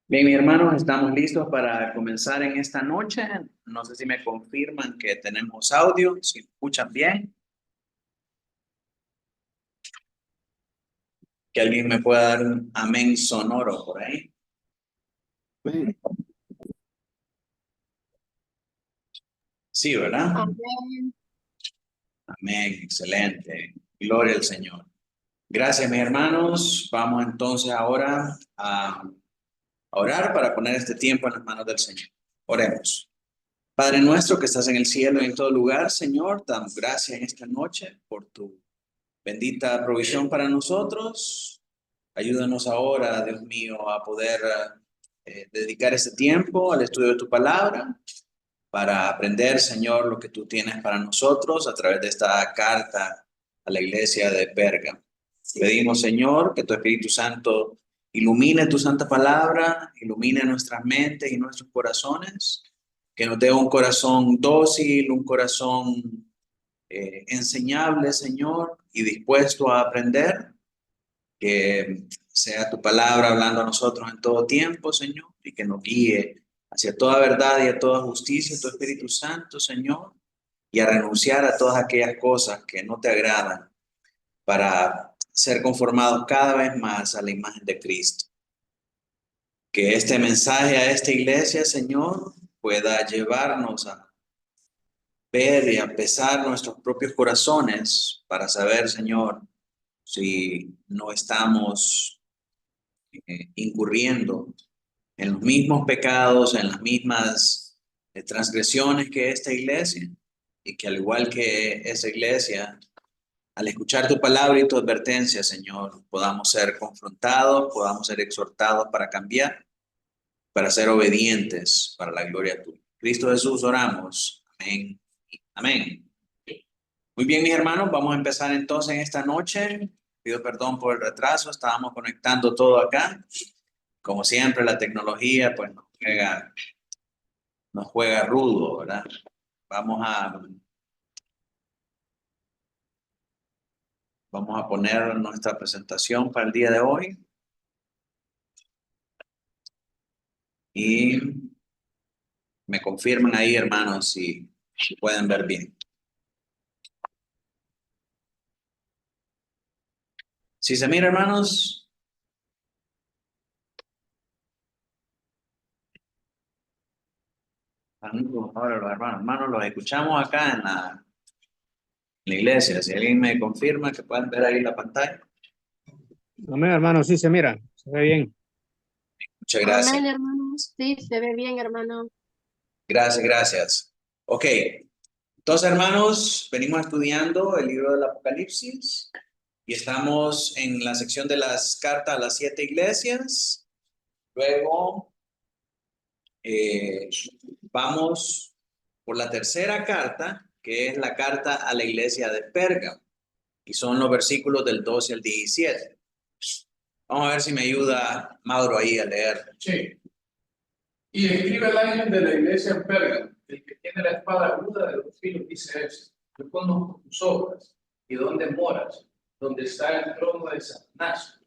Bien, mis hermanos, estamos listos para comenzar en esta noche. No sé si me confirman que tenemos audio, si escuchan bien, que alguien me pueda dar un amén sonoro por ahí. Amén. Sí, ¿verdad? Amén. Amén, excelente. Gloria al Señor. Gracias, mis hermanos. Vamos entonces ahora a orar para poner este tiempo en las manos del Señor. Oremos. Padre nuestro que estás en el cielo y en todo lugar, Señor, damos gracias en esta noche por tu bendita provisión para nosotros. Ayúdanos ahora, Dios mío, a poder dedicar este tiempo al estudio de tu palabra para aprender, Señor, lo que tú tienes para nosotros a través de esta carta a la iglesia de Pérgamo. Pedimos, Señor, que tu Espíritu Santo ilumine tu santa palabra, ilumine nuestras mentes y nuestros corazones, que nos dé un corazón dócil, un corazón enseñable, Señor, y dispuesto a aprender, que sea tu palabra hablando a nosotros en todo tiempo, Señor, y que nos guíe hacia toda verdad y a toda justicia, tu Espíritu Santo, Señor, y a renunciar a todas aquellas cosas que no te agradan para ser conformados cada vez más a la imagen de Cristo. Que este mensaje a esta iglesia, Señor, pueda llevarnos a ver y a pesar nuestros propios corazones para saber, Señor, si no estamos incurriendo en los mismos pecados, en las mismas transgresiones que esta iglesia, y que al igual que esa iglesia, al escuchar tu palabra y tu advertencia, Señor, podamos ser confrontados, podamos ser exhortados para cambiar, para ser obedientes para la gloria tuya. Cristo Jesús, oramos. Amén. Amén. Muy bien, mis hermanos, vamos a empezar entonces en esta noche. Pido perdón por el retraso, estábamos conectando todo acá. Como siempre, la tecnología pues nos juega rudo, ¿verdad? Vamos a, vamos a poner nuestra presentación para el día de hoy y me confirman ahí, hermanos, si pueden ver bien. Si se mira, hermanos, ahora los hermanos, los escuchamos acá en la iglesia. Si alguien me confirma que pueden ver ahí la pantalla. Amén, hermano, sí se mira, se ve bien. Muchas gracias. Amén, hermanos. Sí, se ve bien, hermano. Gracias, gracias. Ok, entonces, hermanos, venimos estudiando el libro del Apocalipsis y estamos en la sección de las cartas a las 7 iglesias. Luego vamos por la tercera carta, que es la carta a la iglesia de Pérgamo, y son los versículos del 12 al 17. Vamos a ver si me ayuda Mauro ahí a leer. Sí. Y escribe el ángel de la iglesia en Pérgamo, el que tiene la espada aguda de dos filos, dice esto: yo conozco tus obras y dónde moras, donde está el trono de Satanás,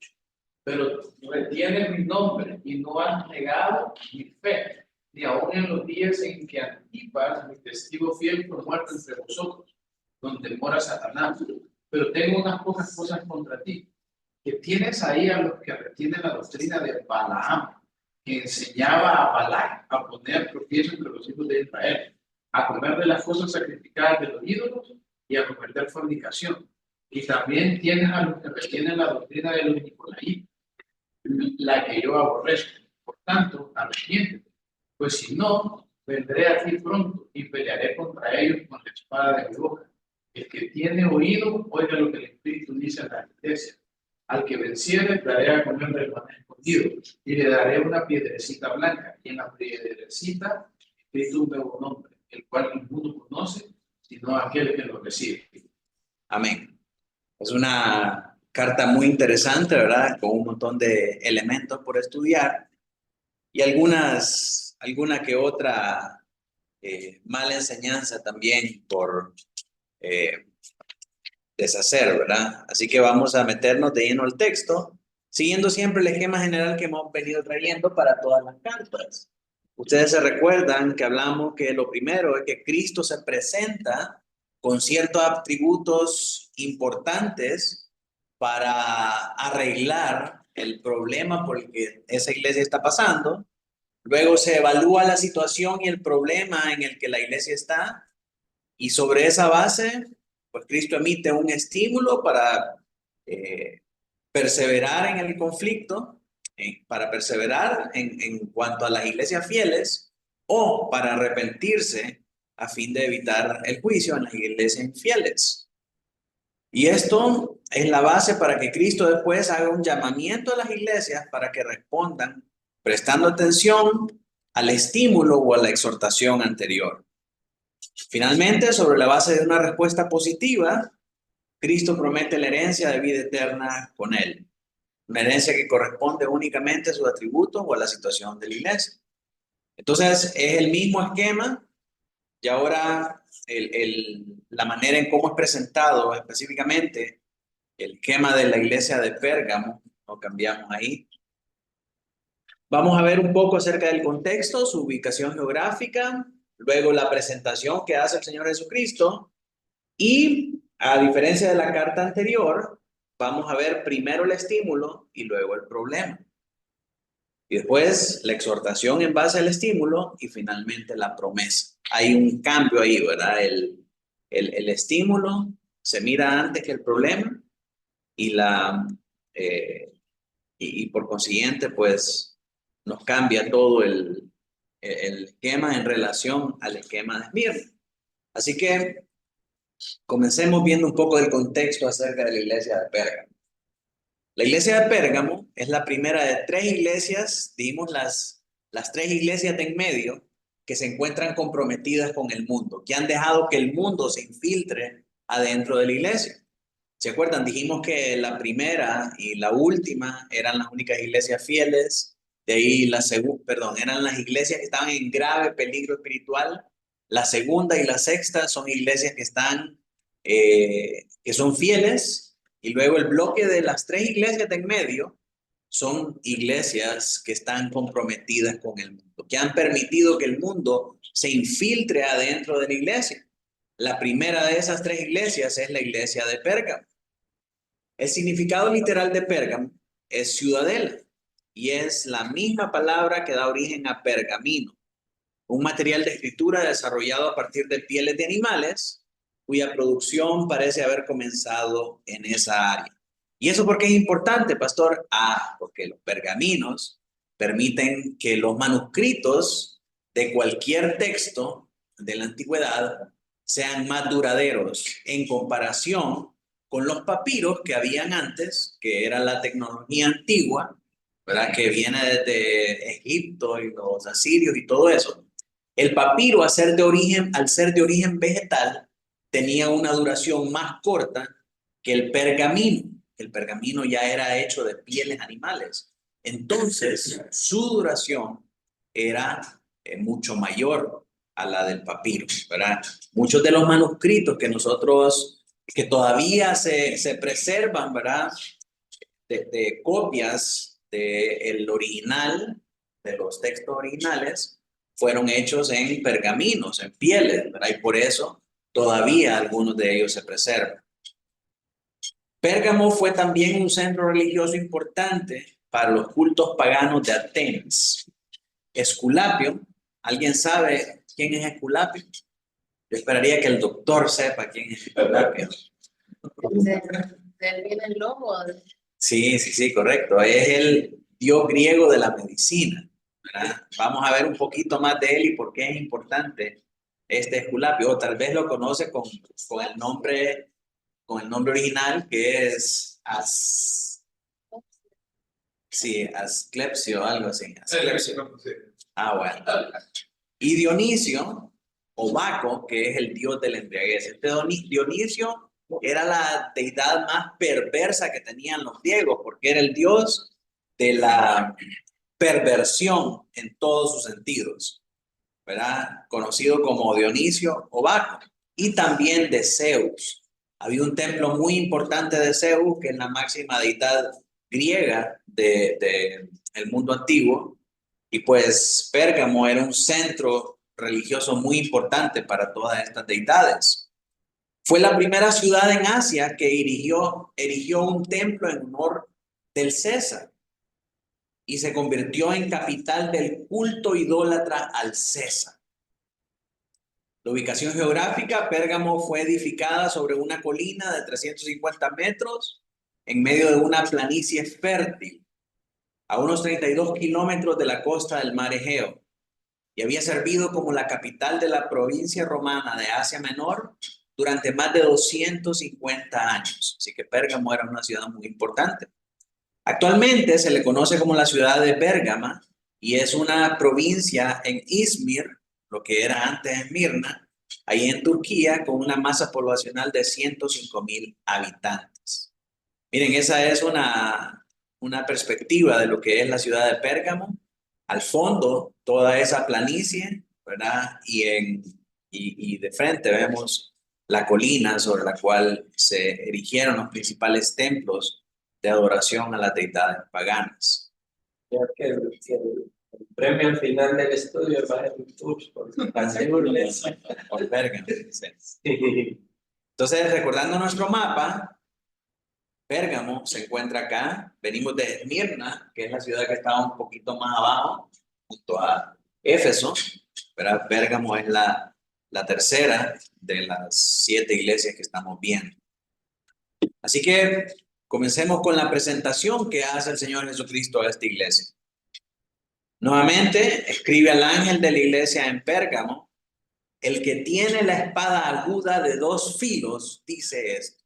pero retienes mi nombre y no has negado mi fe, ni aun en los días en que Antipas, mi testigo fiel, fue muerto entre vosotros, donde mora Satanás. Pero tengo unas pocas cosas contra ti, que tienes ahí a los que retienen la doctrina de Balaam, que enseñaba a Balac a poner tropiezo entre los hijos de Israel, a comer de las cosas sacrificadas de los ídolos y a cometer fornicación. Y también tienes a los que retienen la doctrina de los Nicolaitas, la que yo aborrezco. Por tanto, arrepiéntete, pues si no, vendré a ti pronto y pelearé contra ellos con la espada de mi boca. El que tiene oído, oiga lo que el Espíritu dice a la iglesia. Al que venciere, daré a comer del maná escondido, y le daré una piedrecita blanca, y en la piedrecita escrito un nuevo nombre, el cual ninguno conoce, sino aquel que lo recibe. Amén. Es una carta muy interesante, ¿verdad? Con un montón de elementos por estudiar y alguna que otra mala enseñanza también por eh, deshacer, ¿verdad? Así que vamos a meternos de lleno al texto siguiendo siempre el esquema general que hemos venido trayendo para todas las cartas. Ustedes se recuerdan que hablamos que lo primero es que Cristo se presenta con ciertos atributos importantes para arreglar el problema por el que esa iglesia está pasando. Luego se evalúa la situación y el problema en el que la iglesia está, y sobre esa base, pues Cristo emite un estímulo para perseverar en el conflicto, para perseverar en cuanto a las iglesias fieles, o para arrepentirse a fin de evitar el juicio en las iglesias infieles. Y esto es la base para que Cristo después haga un llamamiento a las iglesias para que respondan prestando atención al estímulo o a la exhortación anterior. Finalmente, sobre la base de una respuesta positiva, Cristo promete la herencia de vida eterna con él. Una herencia que corresponde únicamente a sus atributos o a la situación de la iglesia. Entonces, es el mismo esquema, y ahora la manera en cómo es presentado específicamente el esquema de la iglesia de Pérgamo, lo cambiamos ahí. Vamos a ver un poco acerca del contexto, su ubicación geográfica, luego la presentación que hace el Señor Jesucristo, y a diferencia de la carta anterior, vamos a ver primero el estímulo y luego el problema. Y después la exhortación en base al estímulo y finalmente la promesa. Hay un cambio ahí, ¿verdad? El estímulo se mira antes que el problema y, y por consiguiente, pues nos cambia todo el esquema en relación al esquema de Esmirna. Así que comencemos viendo un poco del contexto acerca de la iglesia de Pérgamo. La iglesia de Pérgamo es la primera de tres iglesias, dijimos las tres iglesias de en medio, que se encuentran comprometidas con el mundo, que han dejado que el mundo se infiltre adentro de la iglesia. ¿Se acuerdan? Dijimos que la primera y la última eran las únicas iglesias fieles, de ahí eran las iglesias que estaban en grave peligro espiritual. La segunda y la sexta son iglesias que están, que son fieles, y luego el bloque de las tres iglesias de en medio son iglesias que están comprometidas con el mundo, que han permitido que el mundo se infiltre adentro de la iglesia. La primera de esas tres iglesias es la iglesia de Pérgamo. El significado literal de Pérgamo es ciudadela, y es la misma palabra que da origen a pergamino, un material de escritura desarrollado a partir de pieles de animales, cuya producción parece haber comenzado en esa área. ¿Y eso por qué es importante, pastor? Porque los pergaminos permiten que los manuscritos de cualquier texto de la antigüedad sean más duraderos en comparación con los papiros que habían antes, que era la tecnología antigua, ¿verdad? Que viene desde Egipto y los asirios y todo eso. El papiro, al ser de origen vegetal, tenía una duración más corta que el pergamino. El pergamino ya era hecho de pieles animales. Entonces, su duración era mucho mayor a la del papiro, ¿verdad? Muchos de los manuscritos que todavía se preservan, ¿verdad? De copias del original, de los textos originales, fueron hechos en pergaminos, en pieles, ¿verdad? Y por eso todavía algunos de ellos se preservan. Pérgamo fue también un centro religioso importante para los cultos paganos de Atenas. Esculapio, ¿alguien sabe quién es Esculapio? Yo esperaría que el doctor sepa quién es Esculapio. ¿Del bien el lobo? Sí, correcto. Es el dios griego de la medicina, ¿verdad? Vamos a ver un poquito más de él y por qué es importante este Esculapio. O tal vez lo conoce con el nombre original, que es Asclepio, algo así. Asclepio. Bueno. Y Dionisio, o Baco, que es el dios de la embriaguez. Este Dionisio era la deidad más perversa que tenían los griegos, porque era el dios de la perversión en todos sus sentidos, ¿verdad? Conocido como Dionisio o Baco, y también de Zeus. Había un templo muy importante de Zeus, que es la máxima deidad griega de el mundo antiguo, y pues Pérgamo era un centro religioso muy importante para todas estas deidades. Fue la primera ciudad en Asia que erigió un templo en honor del César y se convirtió en capital del culto idólatra al César. La ubicación geográfica, Pérgamo fue edificada sobre una colina de 350 metros en medio de una planicie fértil, a unos 32 kilómetros de la costa del mar Egeo, y había servido como la capital de la provincia romana de Asia Menor durante más de 250 años. Así que Pérgamo era una ciudad muy importante. Actualmente se le conoce como la ciudad de Bérgama y es una provincia en Izmir, lo que era antes Esmirna, ahí en Turquía, con una masa poblacional de 105,000 habitantes. Miren, esa es una perspectiva de lo que es la ciudad de Pérgamo. Al fondo, toda esa planicie, ¿verdad? Y de frente vemos la colina sobre la cual se erigieron los principales templos de adoración a las deidades paganas. Ya que el premio al final del estudio va a ser un tour Por Pérgamo, sí. Entonces, recordando nuestro mapa, Pérgamo se encuentra acá. Venimos de Esmirna, que es la ciudad que está un poquito más abajo, junto a Éfeso. ¿Verdad? Pérgamo es la tercera de las 7 iglesias que estamos viendo. Así que comencemos con la presentación que hace el Señor Jesucristo a esta iglesia. Nuevamente, escribe al ángel de la iglesia en Pérgamo: el que tiene la espada aguda de 2 filos, dice esto.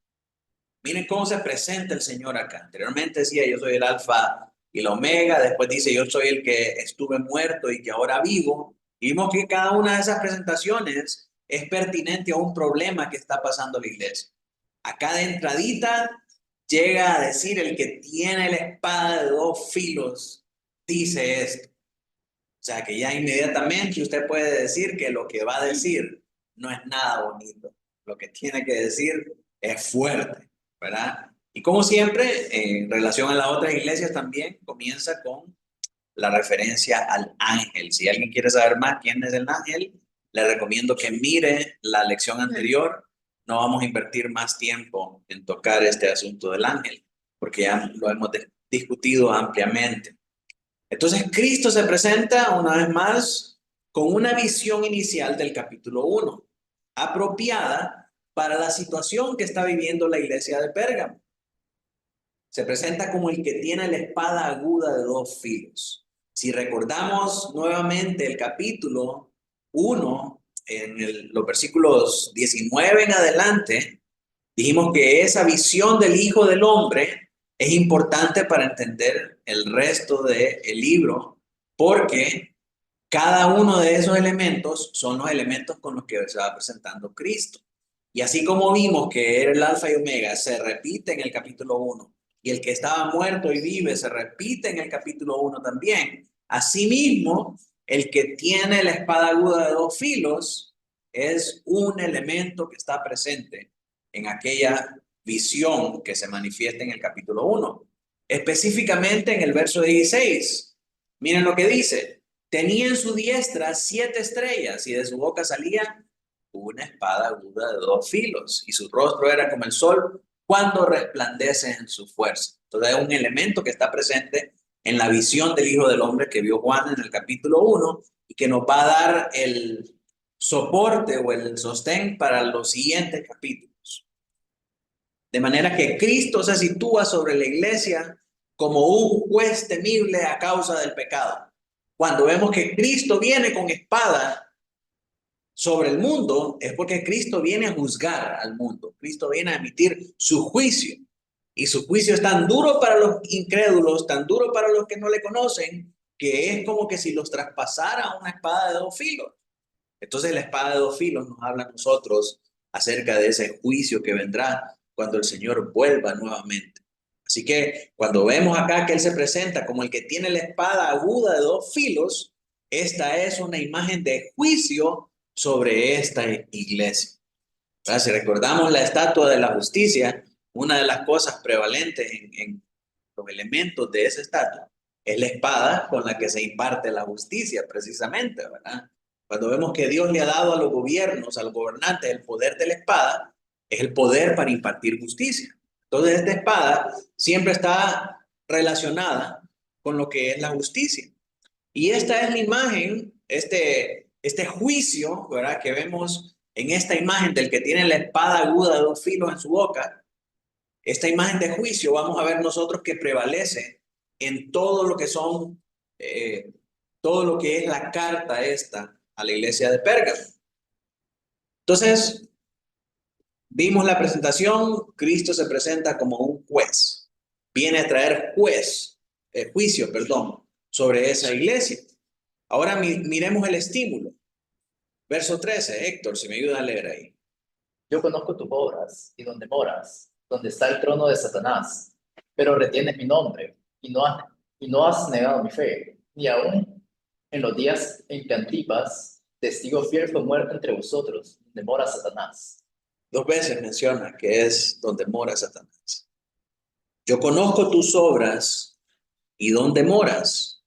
Miren cómo se presenta el Señor acá. Anteriormente decía: yo soy el alfa y la omega. Después dice: yo soy el que estuve muerto y que ahora vivo. Y vimos que cada una de esas presentaciones es pertinente a un problema que está pasando la iglesia. Acá de entradita llega a decir: el que tiene la espada de 2 filos, dice esto. O sea que ya inmediatamente usted puede decir que lo que va a decir no es nada bonito. Lo que tiene que decir es fuerte, ¿verdad? Y como siempre, en relación a las otras iglesias también comienza con la referencia al ángel. Si alguien quiere saber más quién es el ángel, le recomiendo que mire la lección anterior. No vamos a invertir más tiempo en tocar este asunto del ángel, porque ya lo hemos discutido ampliamente. Entonces, Cristo se presenta una vez más con una visión inicial del capítulo 1, apropiada para la situación que está viviendo la iglesia de Pérgamo. Se presenta como el que tiene la espada aguda de 2 filos. Si recordamos nuevamente el capítulo 1, en los versículos 19 en adelante, dijimos que esa visión del Hijo del Hombre es importante para entender el resto del libro, porque cada uno de esos elementos son los elementos con los que se va presentando Cristo. Y así como vimos que era el alfa y omega, se repite en el capítulo 1, y el que estaba muerto y vive se repite en el capítulo 1 también. Asimismo, el que tiene la espada aguda de 2 filos es un elemento que está presente en aquella visión que se manifiesta en el capítulo 1. Específicamente en el verso 16. Miren lo que dice: tenía en su diestra 7 estrellas y de su boca salía una espada aguda de 2 filos y su rostro era como el sol cuando resplandece en su fuerza. Entonces es un elemento que está presente en la visión del Hijo del Hombre que vio Juan en el capítulo 1 y que nos va a dar el soporte o el sostén para los siguientes capítulos. De manera que Cristo se sitúa sobre la iglesia como un juez temible a causa del pecado. Cuando vemos que Cristo viene con espada sobre el mundo, es porque Cristo viene a juzgar al mundo. Cristo viene a emitir su juicio. Y su juicio es tan duro para los incrédulos, tan duro para los que no le conocen, que es como que si los traspasara una espada de 2 filos. Entonces la espada de 2 filos nos habla a nosotros acerca de ese juicio que vendrá cuando el Señor vuelva nuevamente. Así que cuando vemos acá que Él se presenta como el que tiene la espada aguda de 2 filos, esta es una imagen de juicio sobre esta iglesia. Si recordamos la estatua de la justicia, una de las cosas prevalentes en los elementos de ese estatua, es la espada con la que se imparte la justicia, precisamente, ¿verdad? Cuando vemos que Dios le ha dado a los gobiernos, a los gobernantes, el poder de la espada, es el poder para impartir justicia. Entonces, esta espada siempre está relacionada con lo que es la justicia. Y esta es la imagen, este juicio, ¿verdad? Que vemos en esta imagen del que tiene la espada aguda de 2 filos en su boca. Esta imagen de juicio vamos a ver nosotros que prevalece en todo lo que son, todo lo que es la carta esta a la iglesia de Pérgamo. Entonces, vimos la presentación, Cristo se presenta como un juez. Viene a traer juicio, sobre esa iglesia. Ahora miremos el estímulo. Verso 13, Héctor, si me ayuda a leer ahí. Yo conozco tus obras y donde moras, donde está el trono de Satanás, pero retienes mi nombre y no has negado mi fe, ni aún en los días en que Antipas, testigo fiel, fue muerto entre vosotros, donde mora Satanás. 2 veces menciona que es donde mora Satanás. Yo conozco tus obras y donde moras,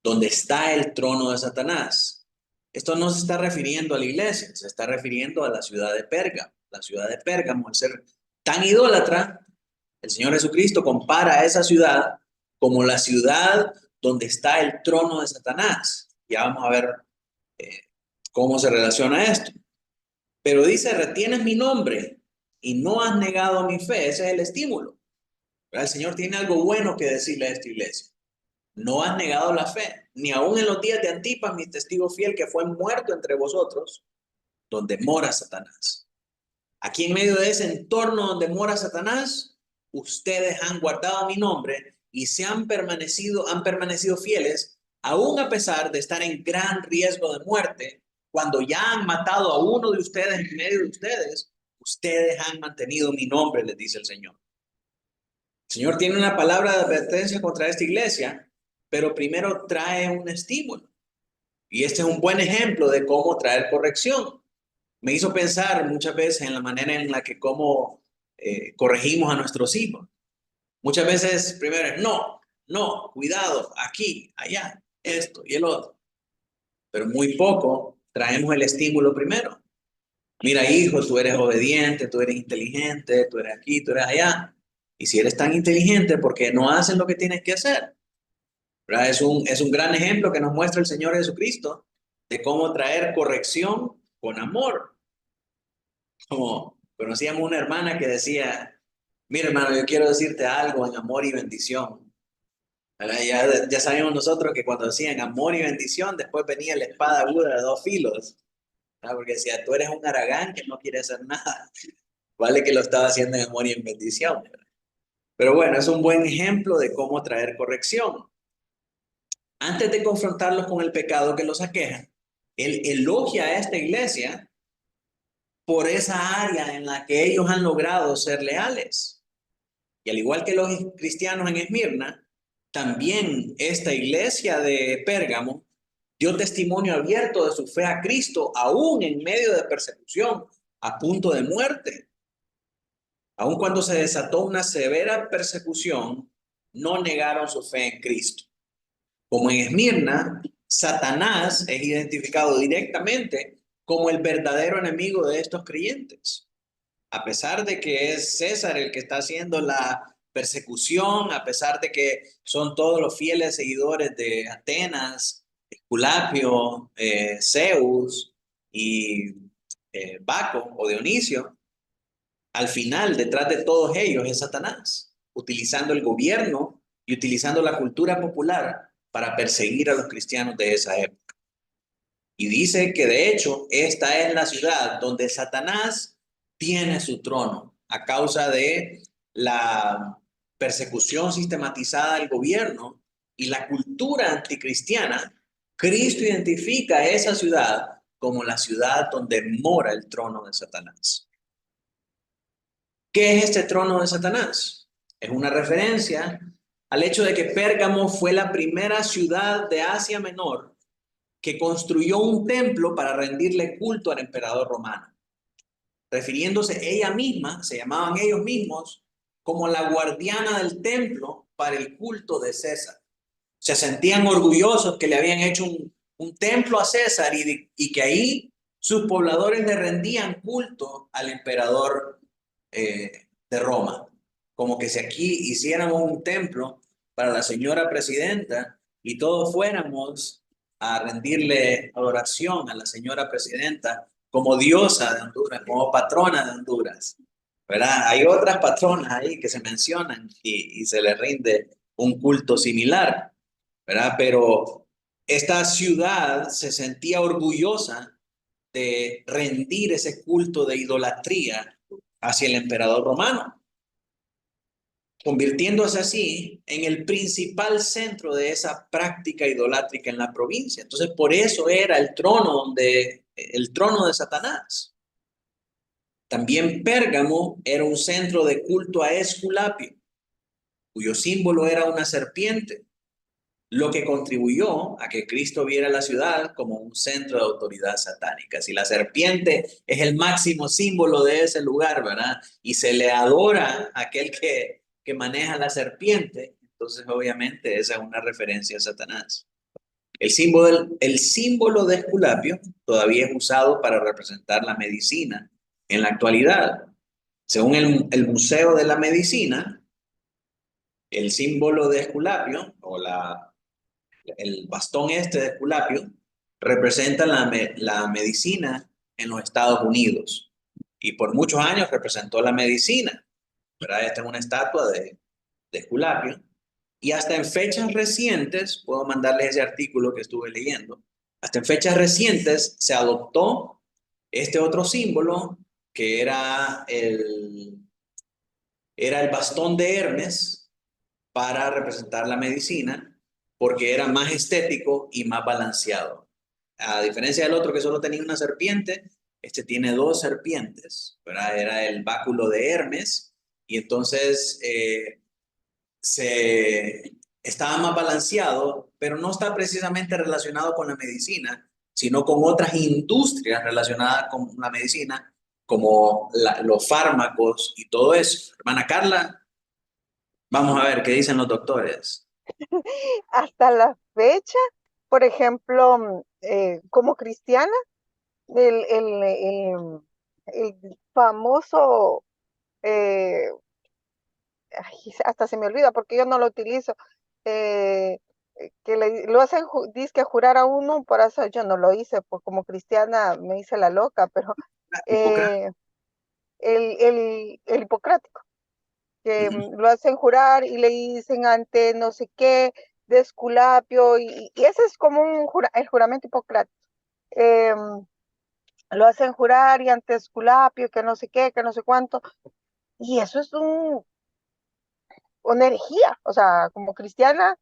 donde está el trono de Satanás. Esto no se está refiriendo a la iglesia, se está refiriendo a la ciudad de Pérgamo. La ciudad de Pérgamo, al ser tan idólatra, el Señor Jesucristo compara a esa ciudad como la ciudad donde está el trono de Satanás. Ya vamos a ver cómo se relaciona esto. Pero dice, retienes mi nombre y no has negado mi fe. Ese es el estímulo. ¿Verdad? El Señor tiene algo bueno que decirle a esta iglesia. No has negado la fe, ni aun en los días de Antipas, mi testigo fiel, que fue muerto entre vosotros, donde mora Satanás. Aquí en medio de ese entorno donde mora Satanás, ustedes han guardado mi nombre y han permanecido fieles, aún a pesar de estar en gran riesgo de muerte. Cuando ya han matado a uno de ustedes en medio de ustedes, ustedes han mantenido mi nombre, les dice el Señor. El Señor tiene una palabra de advertencia contra esta iglesia, pero primero trae un estímulo. Y este es un buen ejemplo de cómo traer corrección. Me hizo pensar muchas veces en la manera en la que cómo corregimos a nuestros hijos. Muchas veces primero es no, cuidado, aquí, allá, esto y el otro. Pero muy poco traemos el estímulo primero. Mira, hijo, tú eres obediente, tú eres inteligente, tú eres aquí, tú eres allá. Y si eres tan inteligente, ¿por qué no haces lo que tienes que hacer? ¿Verdad? Es un gran ejemplo que nos muestra el Señor Jesucristo de cómo traer corrección con amor. Como conocíamos una hermana que decía, mira hermano, yo quiero decirte algo en amor y bendición. Ya sabemos nosotros que cuando decían amor y bendición, después venía la espada aguda de 2 filos. ¿Verdad? Porque decía, tú eres un haragán que no quiere hacer nada. Vale que lo estaba haciendo en amor y en bendición. ¿Verdad? Pero bueno, es un buen ejemplo de cómo traer corrección. Antes de confrontarlos con el pecado que los aqueja, él elogia a esta iglesia por esa área en la que ellos han logrado ser leales. Y al igual que los cristianos en Esmirna, también esta iglesia de Pérgamo dio testimonio abierto de su fe a Cristo, aún en medio de persecución, a punto de muerte. Aun cuando se desató una severa persecución, no negaron su fe en Cristo. Como en Esmirna, Satanás es identificado directamente como el verdadero enemigo de estos creyentes. A pesar de que es César el que está haciendo la persecución, a pesar de que son todos los fieles seguidores de Atenas, Esculapio, Zeus y Baco o Dionisio, al final, detrás de todos ellos es Satanás, utilizando el gobierno y utilizando la cultura popular para perseguir a los cristianos de esa época. Y dice que de hecho esta es la ciudad donde Satanás tiene su trono a causa de la persecución sistematizada del gobierno y la cultura anticristiana. Cristo identifica a esa ciudad como la ciudad donde mora el trono de Satanás. ¿Qué es este trono de Satanás? Es una referencia al hecho de que Pérgamo fue la primera ciudad de Asia Menor que construyó un templo para rendirle culto al emperador romano. Refiriéndose ella misma, se llamaban ellos mismos como la guardiana del templo para el culto de César. Se sentían orgullosos que le habían hecho un templo a César y que ahí sus pobladores le rendían culto al emperador de Roma. Como que si aquí hiciéramos un templo para la señora presidenta y todos fuéramos a rendirle adoración a la señora presidenta como diosa de Honduras, como patrona de Honduras, ¿verdad? Hay otras patronas ahí que se mencionan y se les rinde un culto similar, ¿verdad? Pero esta ciudad se sentía orgullosa de rendir ese culto de idolatría hacia el emperador romano, convirtiéndose así en el principal centro de esa práctica idolátrica en la provincia. Entonces, por eso era el trono de Satanás. También Pérgamo era un centro de culto a Esculapio, cuyo símbolo era una serpiente, lo que contribuyó a que Cristo viera la ciudad como un centro de autoridad satánica. Si la serpiente es el máximo símbolo de ese lugar, ¿verdad? Y se le adora a aquel que maneja la serpiente, entonces obviamente esa es una referencia a Satanás. El símbolo de Esculapio todavía es usado para representar la medicina en la actualidad. Según el Museo de la Medicina, el símbolo de Esculapio o el bastón de Esculapio representa la medicina en los Estados Unidos y por muchos años representó la medicina, ¿verdad? Esta es una estatua de Esculapio y hasta en fechas recientes, puedo mandarles ese artículo que estuve leyendo, hasta en fechas recientes se adoptó este otro símbolo que era el bastón de Hermes para representar la medicina, porque era más estético y más balanceado. A diferencia del otro que solo tenía una serpiente, este tiene dos serpientes, ¿verdad? Era el báculo de Hermes y entonces estaba más balanceado, pero no está precisamente relacionado con la medicina, sino con otras industrias relacionadas con la medicina, como los fármacos y todo eso. Hermana Carla, vamos a ver qué dicen los doctores. Hasta la fecha, por ejemplo, como cristiana, el famoso, hasta se me olvida porque yo no lo utilizo, que lo hacen, dizque jurar a uno, por eso yo no lo hice, pues como cristiana me hice la loca, pero el hipocrático, que lo hacen jurar y le dicen ante no sé qué, de Esculapio, y ese es como el juramento hipocrático. Lo hacen jurar y ante Esculapio, que no sé qué, que no sé cuánto, y eso es una herejía, o sea, como cristiana,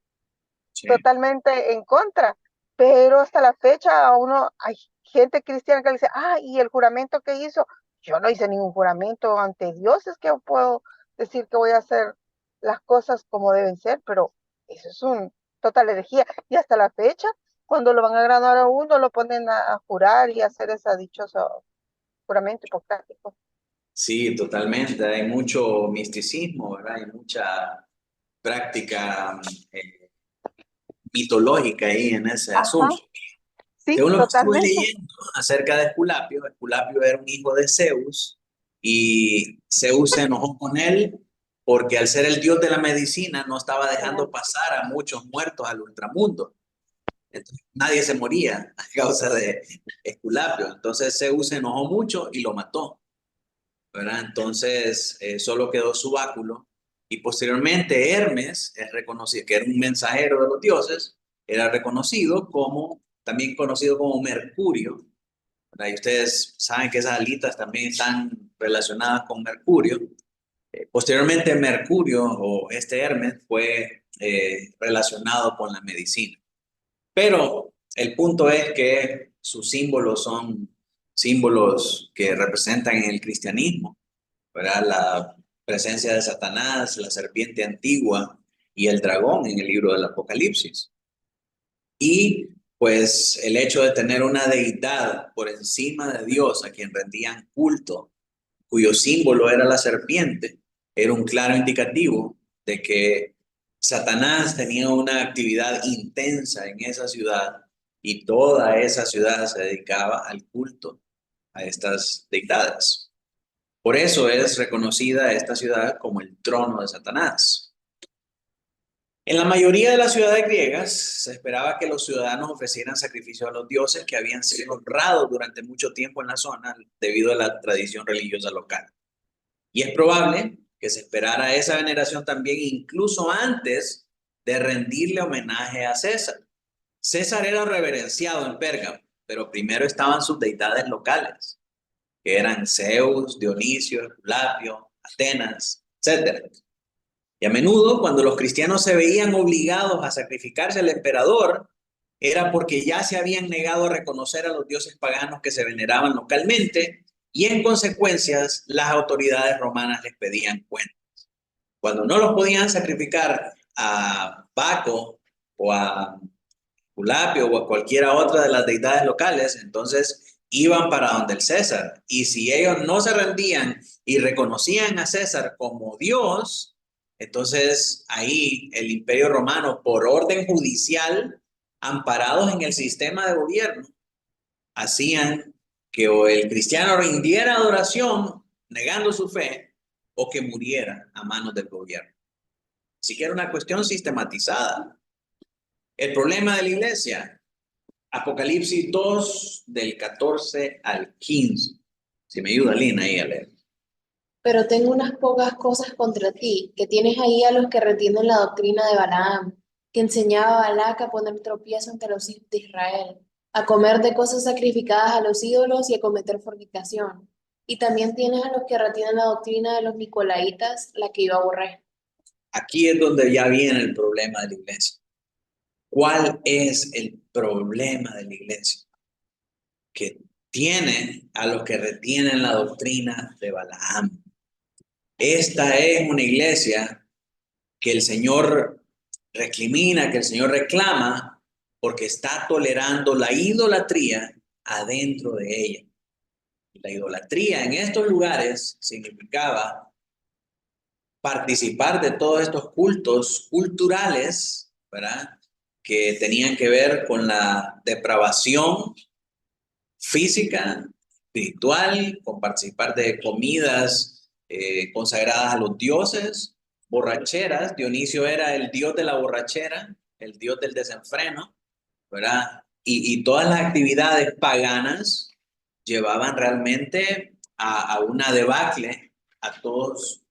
Sí. totalmente en contra, pero hasta la fecha hay gente cristiana que le dice, y el juramento que hizo, yo no hice ningún juramento ante Dios, es que yo puedo decir que voy a hacer las cosas como deben ser, pero eso es un total herejía, y hasta la fecha, cuando lo van a graduar a uno, lo ponen a jurar y a hacer ese dichoso juramento hipocrático. Sí, totalmente. Hay mucho misticismo, ¿verdad? Hay mucha práctica mitológica ahí en ese asunto. Sí, Según lo que estuve totalmente. leyendo acerca de Esculapio, Esculapio era un hijo de Zeus y Zeus se enojó con él porque al ser el dios de la medicina no estaba dejando pasar a muchos muertos al ultramundo. Entonces, nadie se moría a causa de Esculapio. Entonces Zeus se enojó mucho y lo mató, ¿verdad? Entonces solo quedó su báculo y posteriormente Hermes es reconocido, que era un mensajero de los dioses, era reconocido como, también conocido como Mercurio, ¿verdad? Y ustedes saben que esas alitas también están relacionadas con Mercurio. Posteriormente Mercurio o este Hermes fue relacionado con la medicina. Pero el punto es que sus símbolos son símbolos que representan en el cristianismo, ¿verdad? La presencia de Satanás, la serpiente antigua y el dragón en el libro del Apocalipsis. Y pues el hecho de tener una deidad por encima de Dios a quien rendían culto, cuyo símbolo era la serpiente, era un claro indicativo de que Satanás tenía una actividad intensa en esa ciudad y toda esa ciudad se dedicaba al culto a estas deidades. Por eso es reconocida esta ciudad como el trono de Satanás. En la mayoría de las ciudades griegas se esperaba que los ciudadanos ofrecieran sacrificios a los dioses que habían sido honrados durante mucho tiempo en la zona debido a la tradición religiosa local. Y es probable que se esperara esa veneración también incluso antes de rendirle homenaje a César. César era reverenciado en Pérgamo, pero primero estaban sus deidades locales, que eran Zeus, Dionisio, Esculapio, Atenas, etc. Y a menudo, cuando los cristianos se veían obligados a sacrificarse al emperador, era porque ya se habían negado a reconocer a los dioses paganos que se veneraban localmente y en consecuencia las autoridades romanas les pedían cuentas. Cuando no los podían sacrificar a Baco o a Esculapio o a cualquiera otra de las deidades locales, entonces iban para donde el César. Y si ellos no se rendían y reconocían a César como Dios, entonces ahí el Imperio Romano, por orden judicial, amparados en el sistema de gobierno, hacían que o el cristiano rindiera adoración negando su fe o que muriera a manos del gobierno. Así que era una cuestión sistematizada. El problema de la iglesia, Apocalipsis 2 del 14 al 15. Si me ayuda Lina ahí a leer. Pero tengo unas pocas cosas contra ti, que tienes ahí a los que retienen la doctrina de Balaam, que enseñaba a Balac a poner tropiezo ante los hijos de Israel, a comer de cosas sacrificadas a los ídolos y a cometer fornicación. Y también tienes a los que retienen la doctrina de los Nicolaitas, la que yo aborré. Aquí es donde ya viene el problema de la iglesia. ¿Cuál es el problema de la iglesia? Que tiene a los que retienen la doctrina de Balaam. Esta es una iglesia que el Señor recrimina, que el Señor reclama, porque está tolerando la idolatría adentro de ella. La idolatría en estos lugares significaba participar de todos estos cultos culturales, ¿verdad? Que tenían que ver con la depravación física, espiritual, con participar de comidas consagradas a los dioses, borracheras. Dionisio era el dios de la borrachera, el dios del desenfreno, ¿verdad? Y todas las actividades paganas llevaban realmente a una debacle a todos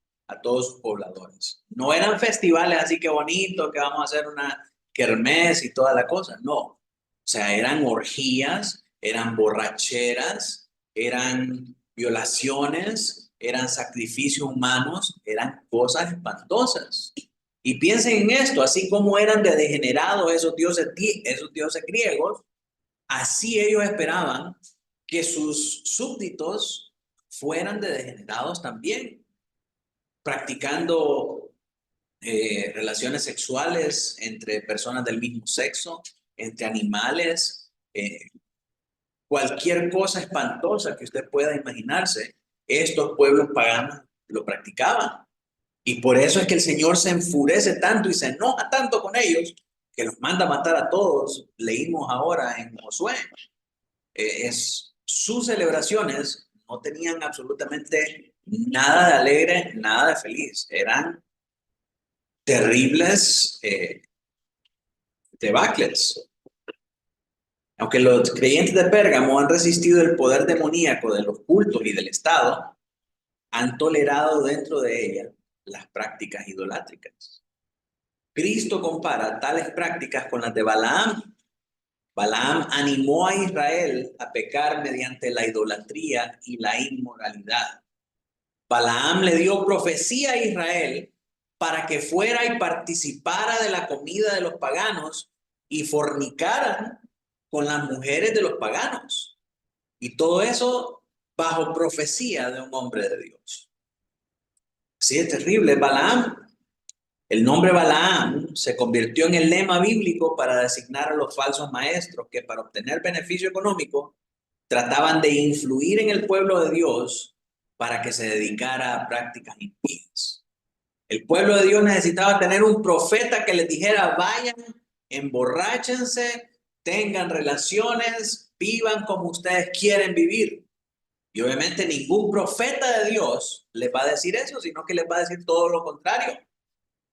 sus pobladores. No eran festivales así que bonitos, que vamos a hacer una kermés y toda la cosa, no. O sea, eran orgías, eran borracheras, eran violaciones, eran sacrificios humanos, eran cosas espantosas. Y piensen en esto, así como eran de degenerados esos dioses griegos, así ellos esperaban que sus súbditos fueran de degenerados también, practicando relaciones sexuales entre personas del mismo sexo, entre animales, cualquier cosa espantosa que usted pueda imaginarse, estos pueblos paganos lo practicaban. Y por eso es que el Señor se enfurece tanto y se enoja tanto con ellos, que los manda a matar a todos. Leímos ahora en Josué. Sus celebraciones no tenían absolutamente nada de alegre, nada de feliz. Eran terribles debacles. Aunque los creyentes de Pérgamo han resistido el poder demoníaco de los cultos y del Estado, han tolerado dentro de ella las prácticas idolátricas. Cristo compara tales prácticas con las de Balaam. Balaam animó a Israel a pecar mediante la idolatría y la inmoralidad. Balaam le dio profecía a Israel para que fuera y participara de la comida de los paganos y fornicaran con las mujeres de los paganos. Y todo eso bajo profecía de un hombre de Dios. Sí, es terrible. Balaam, el nombre Balaam se convirtió en el lema bíblico para designar a los falsos maestros que para obtener beneficio económico trataban de influir en el pueblo de Dios para que se dedicara a prácticas impías. El pueblo de Dios necesitaba tener un profeta que les dijera, vayan, emborráchense, tengan relaciones, vivan como ustedes quieren vivir. Y obviamente ningún profeta de Dios les va a decir eso, sino que les va a decir todo lo contrario.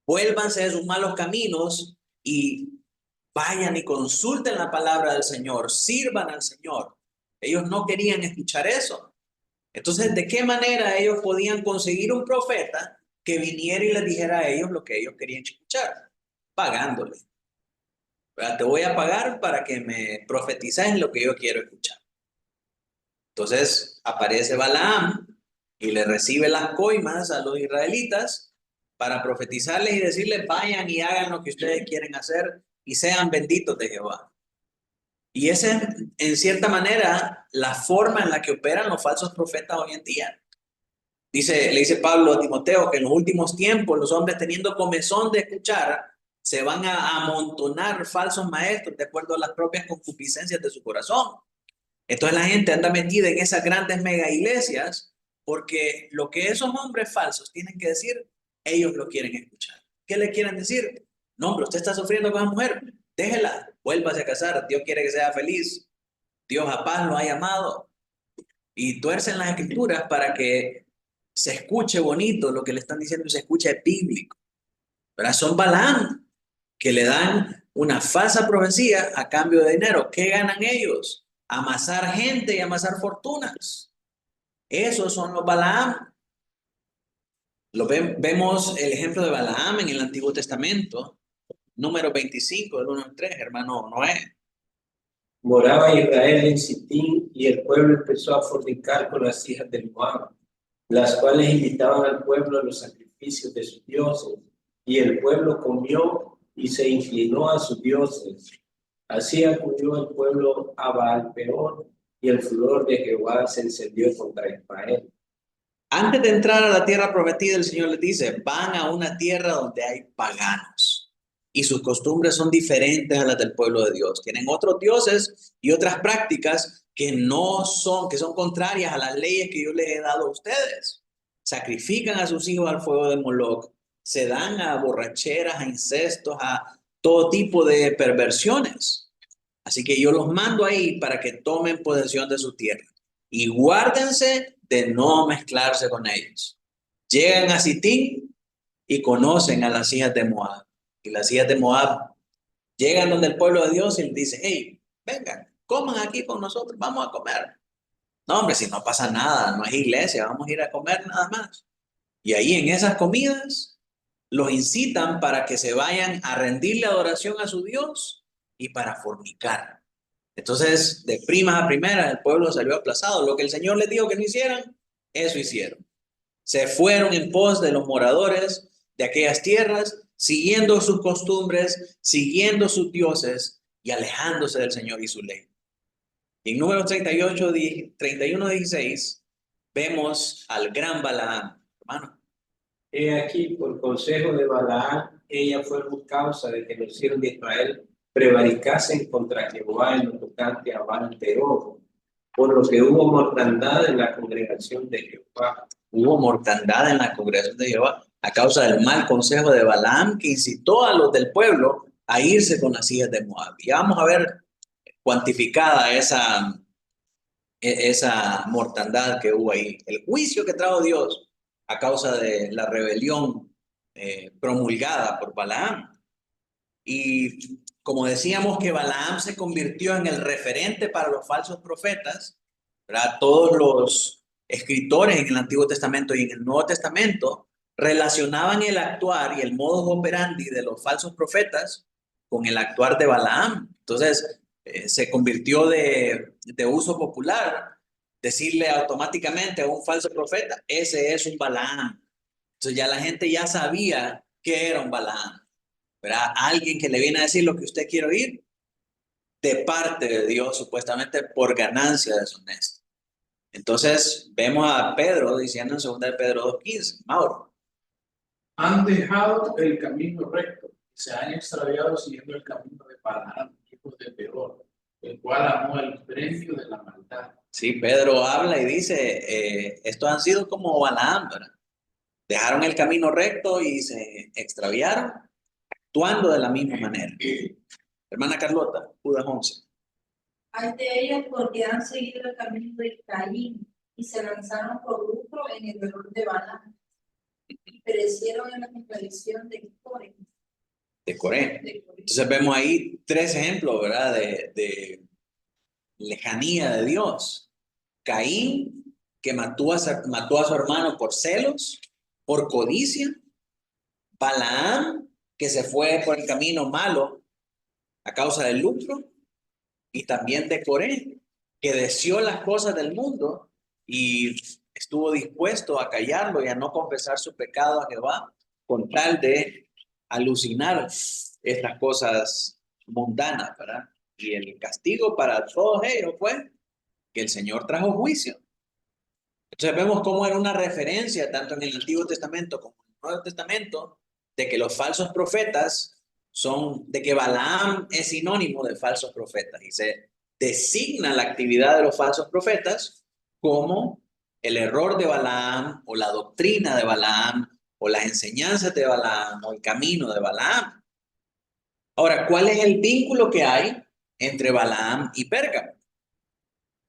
Vuélvanse de sus malos caminos y vayan y consulten la palabra del Señor, sirvan al Señor. Ellos no querían escuchar eso. Entonces, ¿de qué manera ellos podían conseguir un profeta que viniera y les dijera a ellos lo que ellos querían escuchar? Pagándole. Te voy a pagar para que me profetices lo que yo quiero escuchar. Entonces aparece Balaam y le recibe las coimas a los israelitas para profetizarles y decirles, vayan y hagan lo que ustedes quieren hacer y sean benditos de Jehová. Y esa es, en cierta manera, la forma en la que operan los falsos profetas hoy en día. Le dice Pablo a Timoteo que en los últimos tiempos los hombres, teniendo comezón de escuchar, se van a amontonar falsos maestros de acuerdo a las propias concupiscencias de su corazón. Entonces la gente anda metida en esas grandes mega iglesias porque lo que esos hombres falsos tienen que decir, ellos lo quieren escuchar. ¿Qué le quieren decir? No, hombre, usted está sufriendo con esa mujer, déjela, vuélvase a casar, Dios quiere que sea feliz, Dios a paz lo ha llamado. Y tuercen las escrituras para que se escuche bonito lo que le están diciendo y se escuche bíblico. ¿Verdad? Son Balaam que le dan una falsa profecía a cambio de dinero. ¿Qué ganan ellos? Amasar gente y amasar fortunas. Esos son los Balaam. Vemos el ejemplo de Balaam en el Antiguo Testamento, número 25, del 1 al 3, hermano Noé. Moraba Israel en Sitín y el pueblo empezó a fornicar con las hijas de Moab, las cuales invitaban al pueblo a los sacrificios de sus dioses. Y el pueblo comió y se inclinó a sus dioses. Así acudió el pueblo a Baal-peor y el furor de Jehová se encendió contra Israel. Antes de entrar a la tierra prometida, el Señor les dice, van a una tierra donde hay paganos y sus costumbres son diferentes a las del pueblo de Dios. Tienen otros dioses y otras prácticas que son contrarias a las leyes que yo les he dado a ustedes. Sacrifican a sus hijos al fuego de Moloc, se dan a borracheras, a incestos, a todo tipo de perversiones. Así que yo los mando ahí para que tomen posesión de su tierra y guárdense de no mezclarse con ellos. Llegan a Sitín y conocen a las hijas de Moab. Y las hijas de Moab llegan donde el pueblo de Dios y les dice, hey, vengan, coman aquí con nosotros, vamos a comer. No, hombre, si no pasa nada, no es iglesia, vamos a ir a comer nada más. Y ahí en esas comidas los incitan para que se vayan a rendirle adoración a su Dios y para fornicar. Entonces, de primas a primeras, el pueblo salió aplazado. Lo que el Señor les dijo que no hicieran, eso hicieron. Se fueron en pos de los moradores de aquellas tierras, siguiendo sus costumbres, siguiendo sus dioses y alejándose del Señor y su ley. En Números 31:16, vemos al gran Balaam, hermano. He aquí, por consejo de Balaam, ella fue por causa de que los hijos de Israel prevaricasen contra Jehová en lo tocante a Baal-peor, por lo que hubo mortandad en la congregación de Jehová. Hubo mortandad en la congregación de Jehová a causa del mal consejo de Balaam que incitó a los del pueblo a irse con las hijas de Moab. Y vamos a ver cuantificada esa mortandad que hubo ahí. El juicio que trajo Dios a causa de la rebelión promulgada por Balaam. Y como decíamos que Balaam se convirtió en el referente para los falsos profetas, ¿verdad? Todos los escritores en el Antiguo Testamento y en el Nuevo Testamento relacionaban el actuar y el modus operandi de los falsos profetas con el actuar de Balaam. Entonces, se convirtió de uso popular decirle automáticamente a un falso profeta, ese es un Balaam. Entonces ya la gente ya sabía que era un Balaam. ¿Verdad? Alguien que le viene a decir lo que usted quiere oír de parte de Dios, supuestamente por ganancia deshonesta. Entonces vemos a Pedro diciendo en 2 de Pedro 2:15, Mauro. Han dejado el camino recto, se han extraviado siguiendo el camino de Balaam, hijo de Beor, el cual amó el premio de la maldad. Sí, Pedro habla y dice, estos han sido como Balaam, ¿verdad? Dejaron el camino recto y se extraviaron, actuando de la misma manera. Hermana Carlota, Judas 11. Hay de ellos porque han seguido el camino de Caín y se lanzaron por lucro en el error de Balaam y perecieron en la contradicción de Coré. De Coré. Entonces vemos ahí 3 ejemplos, ¿verdad? De lejanía de Dios. Caín, que mató a su hermano por celos, por codicia. Balaam, que se fue por el camino malo a causa del lucro. Y también de Coré, que deseó las cosas del mundo y estuvo dispuesto a callarlo y a no confesar su pecado a Jehová con tal de alucinar estas cosas mundanas, ¿verdad? Y el castigo para todos ellos fue que el Señor trajo juicio. Entonces vemos cómo era una referencia tanto en el Antiguo Testamento como en el Nuevo Testamento de que los falsos profetas de que Balaam es sinónimo de falsos profetas y se designa la actividad de los falsos profetas como el error de Balaam o la doctrina de Balaam o las enseñanzas de Balaam o el camino de Balaam. Ahora, ¿cuál es el vínculo que hay entre Balaam y Pérgamo?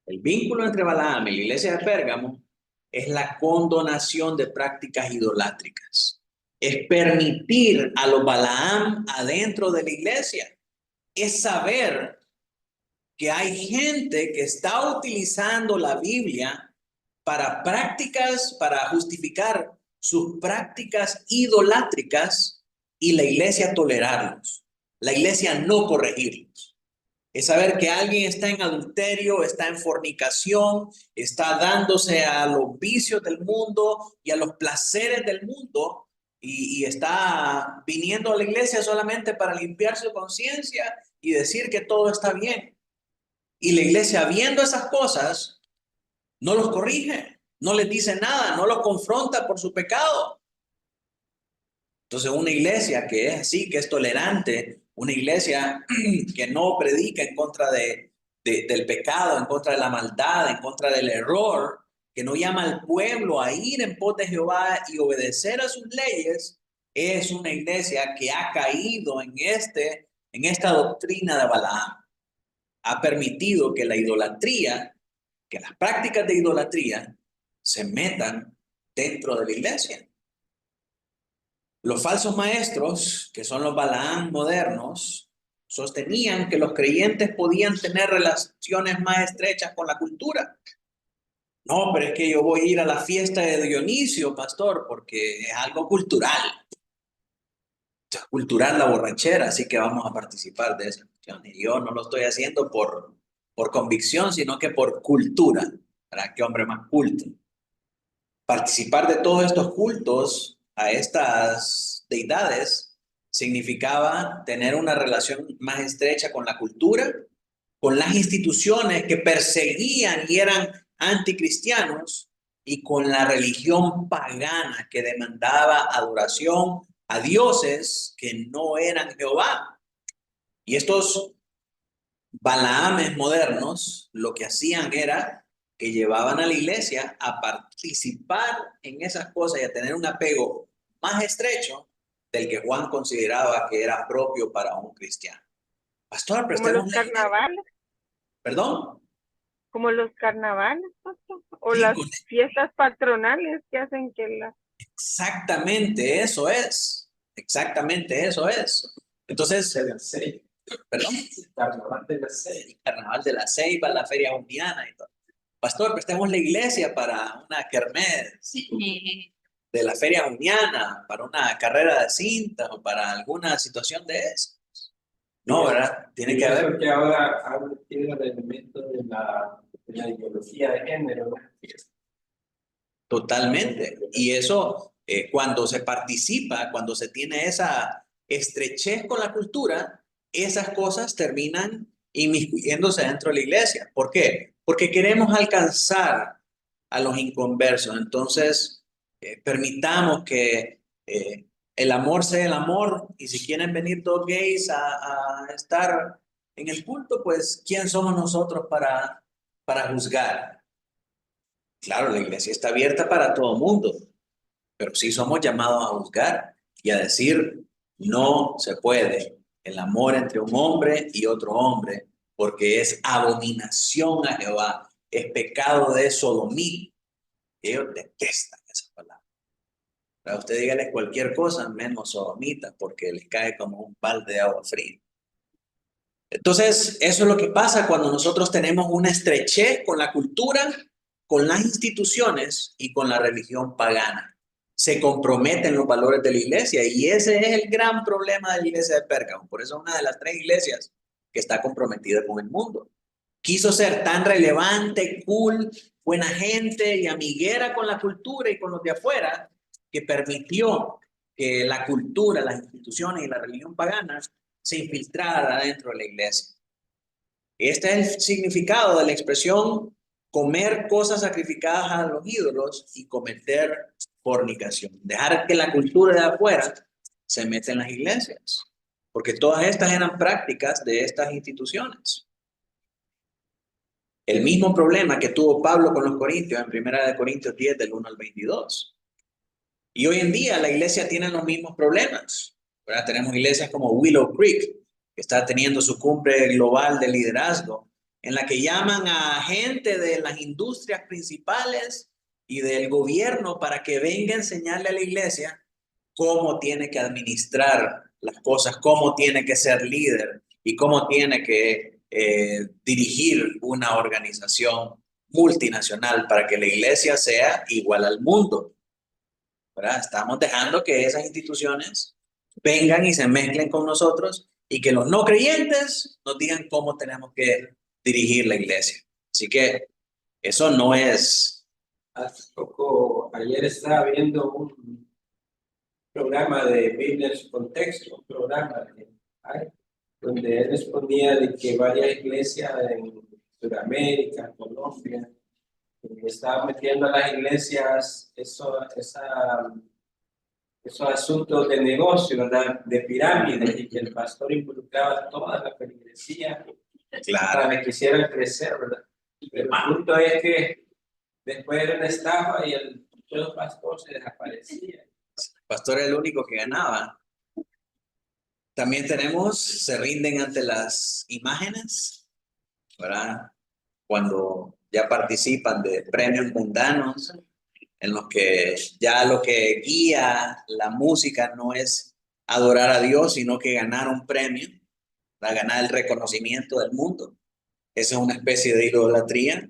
El vínculo entre Balaam y la iglesia de Pérgamo es la condonación de prácticas idolátricas. Es permitir a los Balaam adentro de la iglesia. Es saber que hay gente que está utilizando la Biblia para justificar sus prácticas idolátricas y la iglesia tolerarlos. La iglesia no corregirlos. Es saber que alguien está en adulterio, está en fornicación, está dándose a los vicios del mundo y a los placeres del mundo y está viniendo a la iglesia solamente para limpiar su conciencia y decir que todo está bien. Y la iglesia, viendo esas cosas, no los corrige, no les dice nada, no los confronta por su pecado. Entonces, una iglesia que es así, que es tolerante, una iglesia que no predica en contra del pecado, en contra de la maldad, en contra del error, que no llama al pueblo a ir en pos de Jehová y obedecer a sus leyes, es una iglesia que ha caído en esta doctrina de Balaam. Ha permitido que la idolatría, que las prácticas de idolatría se metan dentro de la iglesia. Los falsos maestros, que son los Balaam modernos, sostenían que los creyentes podían tener relaciones más estrechas con la cultura. No, pero es que yo voy a ir a la fiesta de Dionisio, pastor, porque es algo cultural. Es cultural la borrachera, así que vamos a participar de esa cuestión. Y yo no lo estoy haciendo por convicción, sino que por cultura. ¿Para qué hombre más culto? Participar de todos estos cultos a estas deidades significaba tener una relación más estrecha con la cultura, con las instituciones que perseguían y eran anticristianos y con la religión pagana que demandaba adoración a dioses que no eran Jehová. Y estos Balaames modernos lo que hacían era que llevaban a la iglesia a participar en esas cosas y a tener un apego más estrecho del que Juan consideraba que era propio para un cristiano. Pastor, Como los carnavales. ¿Perdón? Como los carnavales, pastor, o las fiestas patronales que hacen que la... Exactamente eso es. Exactamente eso es. Entonces, perdón. Carnaval de la Ceiba. El Carnaval de la Ceiba, la Feria Jundiana y todo. Pastor, prestemos la iglesia para una kermés de la Feria Jundiana, para una carrera de cinta o para alguna situación de eso. No, ¿verdad? Tiene que haber. Que ahora tiene el elemento de la ideología de género, ¿no? Totalmente. Y eso, cuando se participa, cuando se tiene esa estrechez con la cultura, esas cosas terminan inmiscuyéndose dentro de la iglesia. ¿Por qué? Porque queremos alcanzar a los inconversos. Entonces, permitamos que el amor sea el amor, y si quieren venir dos gays a estar en el culto, pues, ¿quién somos nosotros para juzgar? Claro, la iglesia está abierta para todo mundo, pero sí somos llamados a juzgar y a decir, no se puede el amor entre un hombre y otro hombre, porque es abominación a Jehová, es pecado de sodomía. Ellos detestan esa palabra. Para usted dígale cualquier cosa menos sodomita, porque les cae como un balde de agua fría. Entonces, eso es lo que pasa cuando nosotros tenemos una estrechez con la cultura, con las instituciones y con la religión pagana. Se comprometen los valores de la iglesia y ese es el gran problema de la iglesia de Pérgamo. Por eso es una de las 3 iglesias que está comprometida con el mundo. Quiso ser tan relevante, cool, buena gente y amiguera con la cultura y con los de afuera, que permitió que la cultura, las instituciones y la religión pagana se infiltrara dentro de la iglesia. Este es el significado de la expresión comer cosas sacrificadas a los ídolos y cometer fornicación. Dejar que la cultura de afuera se meta en las iglesias, porque todas estas eran prácticas de estas instituciones. El mismo problema que tuvo Pablo con los corintios en 1 Corintios 10 del 1 al 22. Y hoy en día la iglesia tiene los mismos problemas. ¿Verdad? Tenemos iglesias como Willow Creek, que está teniendo su cumbre global de liderazgo, en la que llaman a gente de las industrias principales y del gobierno para que venga a enseñarle a la iglesia cómo tiene que administrar las cosas, cómo tiene que ser líder y cómo tiene que dirigir una organización multinacional para que la iglesia sea igual al mundo. ¿Verdad? Estamos dejando que esas instituciones vengan y se mezclen con nosotros y que los no creyentes nos digan cómo tenemos que dirigir la iglesia. Así que eso no es... Hace poco, ayer estaba viendo un programa de Biblia en su contexto, un programa donde él exponía de que varias iglesias en Sudamérica, Colombia, estaban metiendo a las iglesias esos asuntos de negocio, ¿verdad? De pirámides, y que el pastor involucraba toda la feligresía para que quisieran crecer, ¿verdad? Pero el punto es que después era una estafa y el pastor se desaparecía. El pastor era el único que ganaba. También tenemos, se rinden ante las imágenes, ¿verdad? Cuando ya participan de premios mundanos, en los que ya lo que guía la música no es adorar a Dios, sino que ganar un premio, para ganar el reconocimiento del mundo. Esa es una especie de idolatría.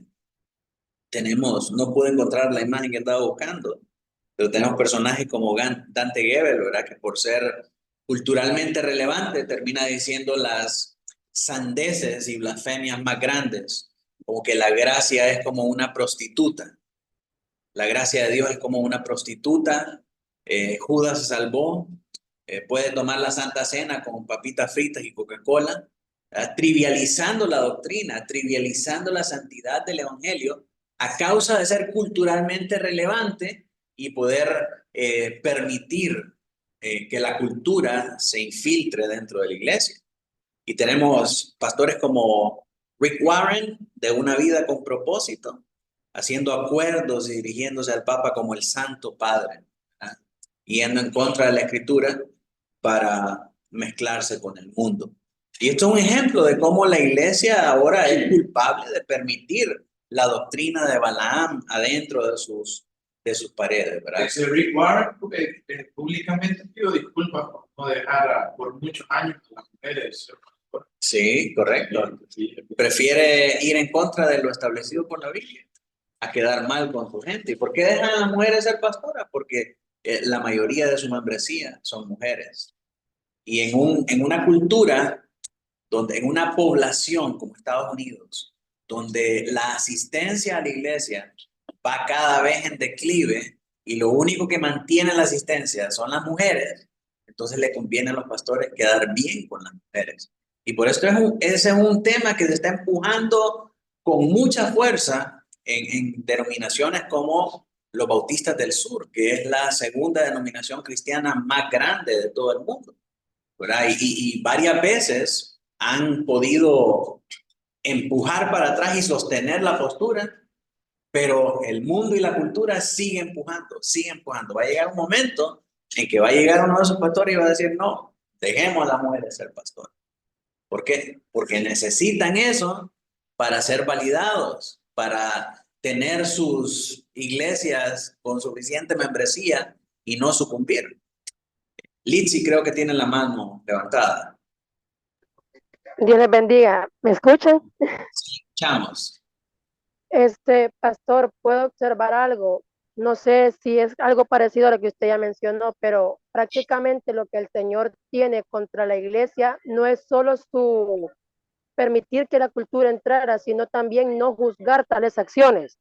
Tenemos, no pude encontrar la imagen que estaba buscando, pero tenemos personajes como Dante Gebel, ¿verdad? Que por ser culturalmente relevante termina diciendo las sandeces y blasfemias más grandes, como que la gracia es como una prostituta. La gracia de Dios es como una prostituta. Judas se salvó. Puede tomar la Santa Cena con papitas fritas y Coca-Cola, trivializando la doctrina, trivializando la santidad del Evangelio a causa de ser culturalmente relevante y poder permitir que la cultura se infiltre dentro de la iglesia. Y tenemos pastores como Rick Warren, de Una Vida con Propósito, haciendo acuerdos y dirigiéndose al Papa como el Santo Padre, ¿verdad? Yendo en contra de la Escritura para mezclarse con el mundo. Y esto es un ejemplo de cómo la iglesia ahora es culpable de permitir la doctrina de Balaam adentro de sus paredes, ¿verdad? Ese Rick Warren públicamente pidió disculpas por no dejar por muchos años a las mujeres. Sí, correcto. Prefiere ir en contra de lo establecido por la Biblia a quedar mal con su gente. ¿Y por qué dejan a las mujeres ser pastoras? Porque la mayoría de su membresía son mujeres. Y en una cultura, en una población como Estados Unidos, donde la asistencia a la iglesia va cada vez en declive y lo único que mantiene la asistencia son las mujeres, entonces le conviene a los pastores quedar bien con las mujeres. Y por eso ese es un tema que se está empujando con mucha fuerza en denominaciones como los Bautistas del Sur, que es la segunda denominación cristiana más grande de todo el mundo, ¿verdad? Y varias veces han podido empujar para atrás y sostener la postura Pero el mundo y la cultura sigue empujando, sigue empujando. Va a llegar un momento en que va a llegar uno de esos pastores y va a decir, no, dejemos a las mujeres ser pastores. ¿Por qué? Porque necesitan eso para ser validados, para tener sus iglesias con suficiente membresía y no sucumbir. Litsi creo que tiene la mano levantada. Dios les bendiga. ¿Me escuchan? Chamos. Pastor, puedo observar algo. No sé si es algo parecido a lo que usted ya mencionó, pero prácticamente lo que el Señor tiene contra la iglesia no es solo su permitir que la cultura entrara, sino también no juzgar tales acciones.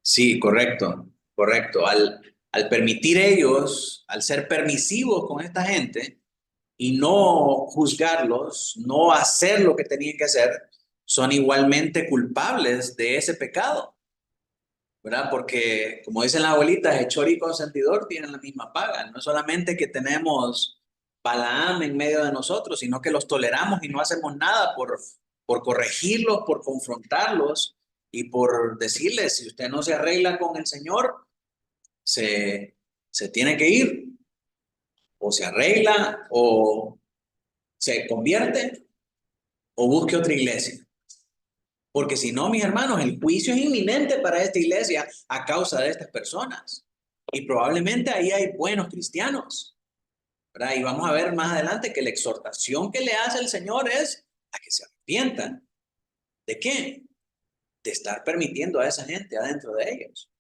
Sí, correcto, correcto. Al permitir ellos, al ser permisivos con esta gente y no juzgarlos, no hacer lo que tenían que hacer, son igualmente culpables de ese pecado, ¿verdad? Porque, como dicen las abuelitas, hechor y consentidor tienen la misma paga. No es solamente que tenemos Balaam en medio de nosotros, sino que los toleramos y no hacemos nada por corregirlos, por confrontarlos y por decirles, si usted no se arregla con el Señor, se tiene que ir, o se arregla, o se convierte, o busque otra iglesia. Porque si no, mis hermanos, el juicio es inminente para esta iglesia a causa de estas personas. Y probablemente ahí hay buenos cristianos, ¿verdad? Y vamos a ver más adelante que la exhortación que le hace el Señor es a que se arrepientan. ¿De qué? De estar permitiendo a esa gente adentro de ellos.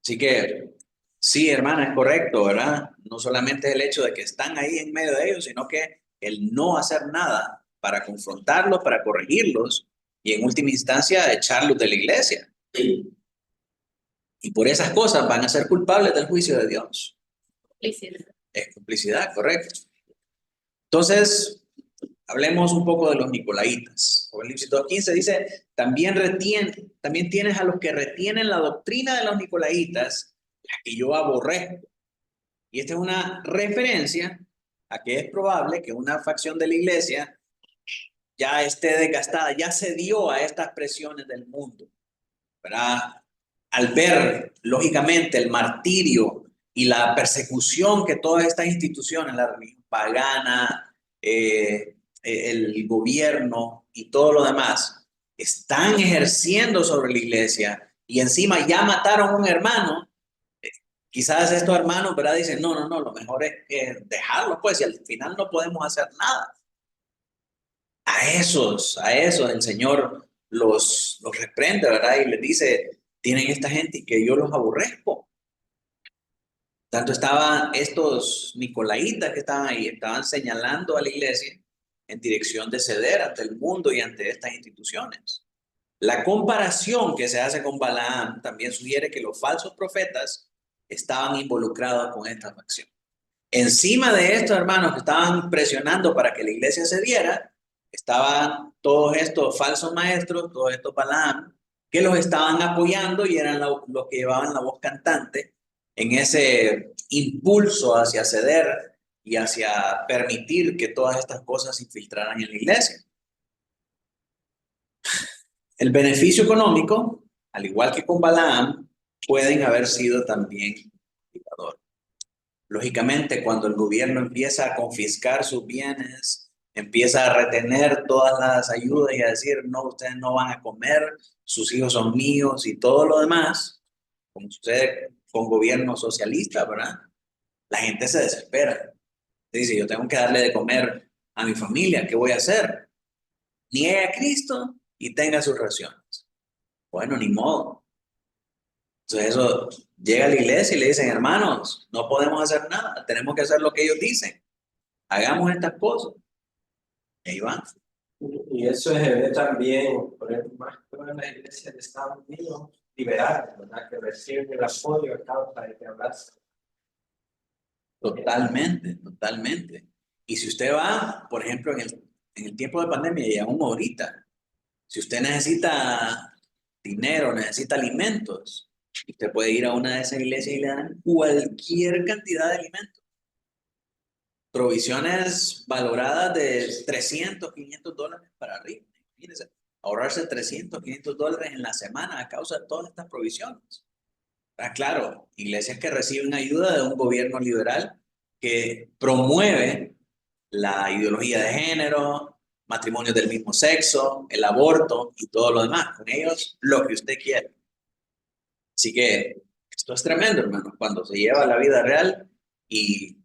Así que, sí, hermana, es correcto, ¿verdad? No solamente es el hecho de que están ahí en medio de ellos, sino que el no hacer nada para confrontarlos, para corregirlos, y en última instancia echarlos de la iglesia. Y por esas cosas van a ser culpables del juicio de Dios. Complicidad. Es complicidad, correcto. Entonces, hablemos un poco de los nicolaitas. Apocalipsis 2:15 dice, también tienes a los que retienen la doctrina de los nicolaitas, la que yo aborrezco. Y esta es una referencia a que es probable que una facción de la iglesia ya esté desgastada, ya cedió a estas presiones del mundo, ¿verdad? Al ver, lógicamente, el martirio y la persecución que todas estas instituciones, la religión pagana, el gobierno y todo lo demás, están ejerciendo sobre la iglesia, y encima ya mataron a un hermano, quizás estos hermanos, ¿verdad? Dicen, no, lo mejor es dejarlo, pues, y al final no podemos hacer nada. A esos el Señor los reprende, ¿verdad? Y les dice, tienen esta gente que yo los aborrezco. Tanto estaban estos nicolaitas que estaban ahí, estaban señalando a la iglesia en dirección de ceder ante el mundo y ante estas instituciones. La comparación que se hace con Balaam también sugiere que los falsos profetas estaban involucrados con esta facción. Encima de estos hermanos que estaban presionando para que la iglesia cediera, estaban todos estos falsos maestros, todos estos Balaam, que los estaban apoyando y eran los que llevaban la voz cantante en ese impulso hacia ceder y hacia permitir que todas estas cosas se infiltraran en la iglesia. El beneficio económico, al igual que con Balaam, pueden haber sido también indicador. Lógicamente, cuando el gobierno empieza a confiscar sus bienes, empieza a retener todas las ayudas y a decir, no, ustedes no van a comer, sus hijos son míos y todo lo demás, como sucede con gobiernos socialistas, ¿verdad? La gente se desespera. Dice, yo tengo que darle de comer a mi familia, ¿qué voy a hacer? Niegue a Cristo y tenga sus raciones. Bueno, ni modo. Entonces eso, llega a la iglesia y le dicen, hermanos, no podemos hacer nada, tenemos que hacer lo que ellos dicen. Hagamos estas cosas. Y ahí van. Y eso se ve también, por ejemplo, más en las iglesias de Estados Unidos liberales, ¿verdad? Que reciben el apoyo a causa de que hablas. Totalmente, totalmente. Y si usted va, por ejemplo, en el tiempo de pandemia y aún ahorita, si usted necesita dinero, necesita alimentos, usted puede ir a una de esas iglesias y le dan cualquier cantidad de alimentos. Provisiones valoradas de $300, $500 para arriba. Imagínense. ahorrarse 300, 500 dólares en la semana a causa de todas estas provisiones. Claro, iglesias que reciben ayuda de un gobierno liberal que promueve la ideología de género, matrimonios del mismo sexo, el aborto y todo lo demás. Con ellos, lo que usted quiere. Así que esto es tremendo, hermanos, cuando se lleva a la vida real y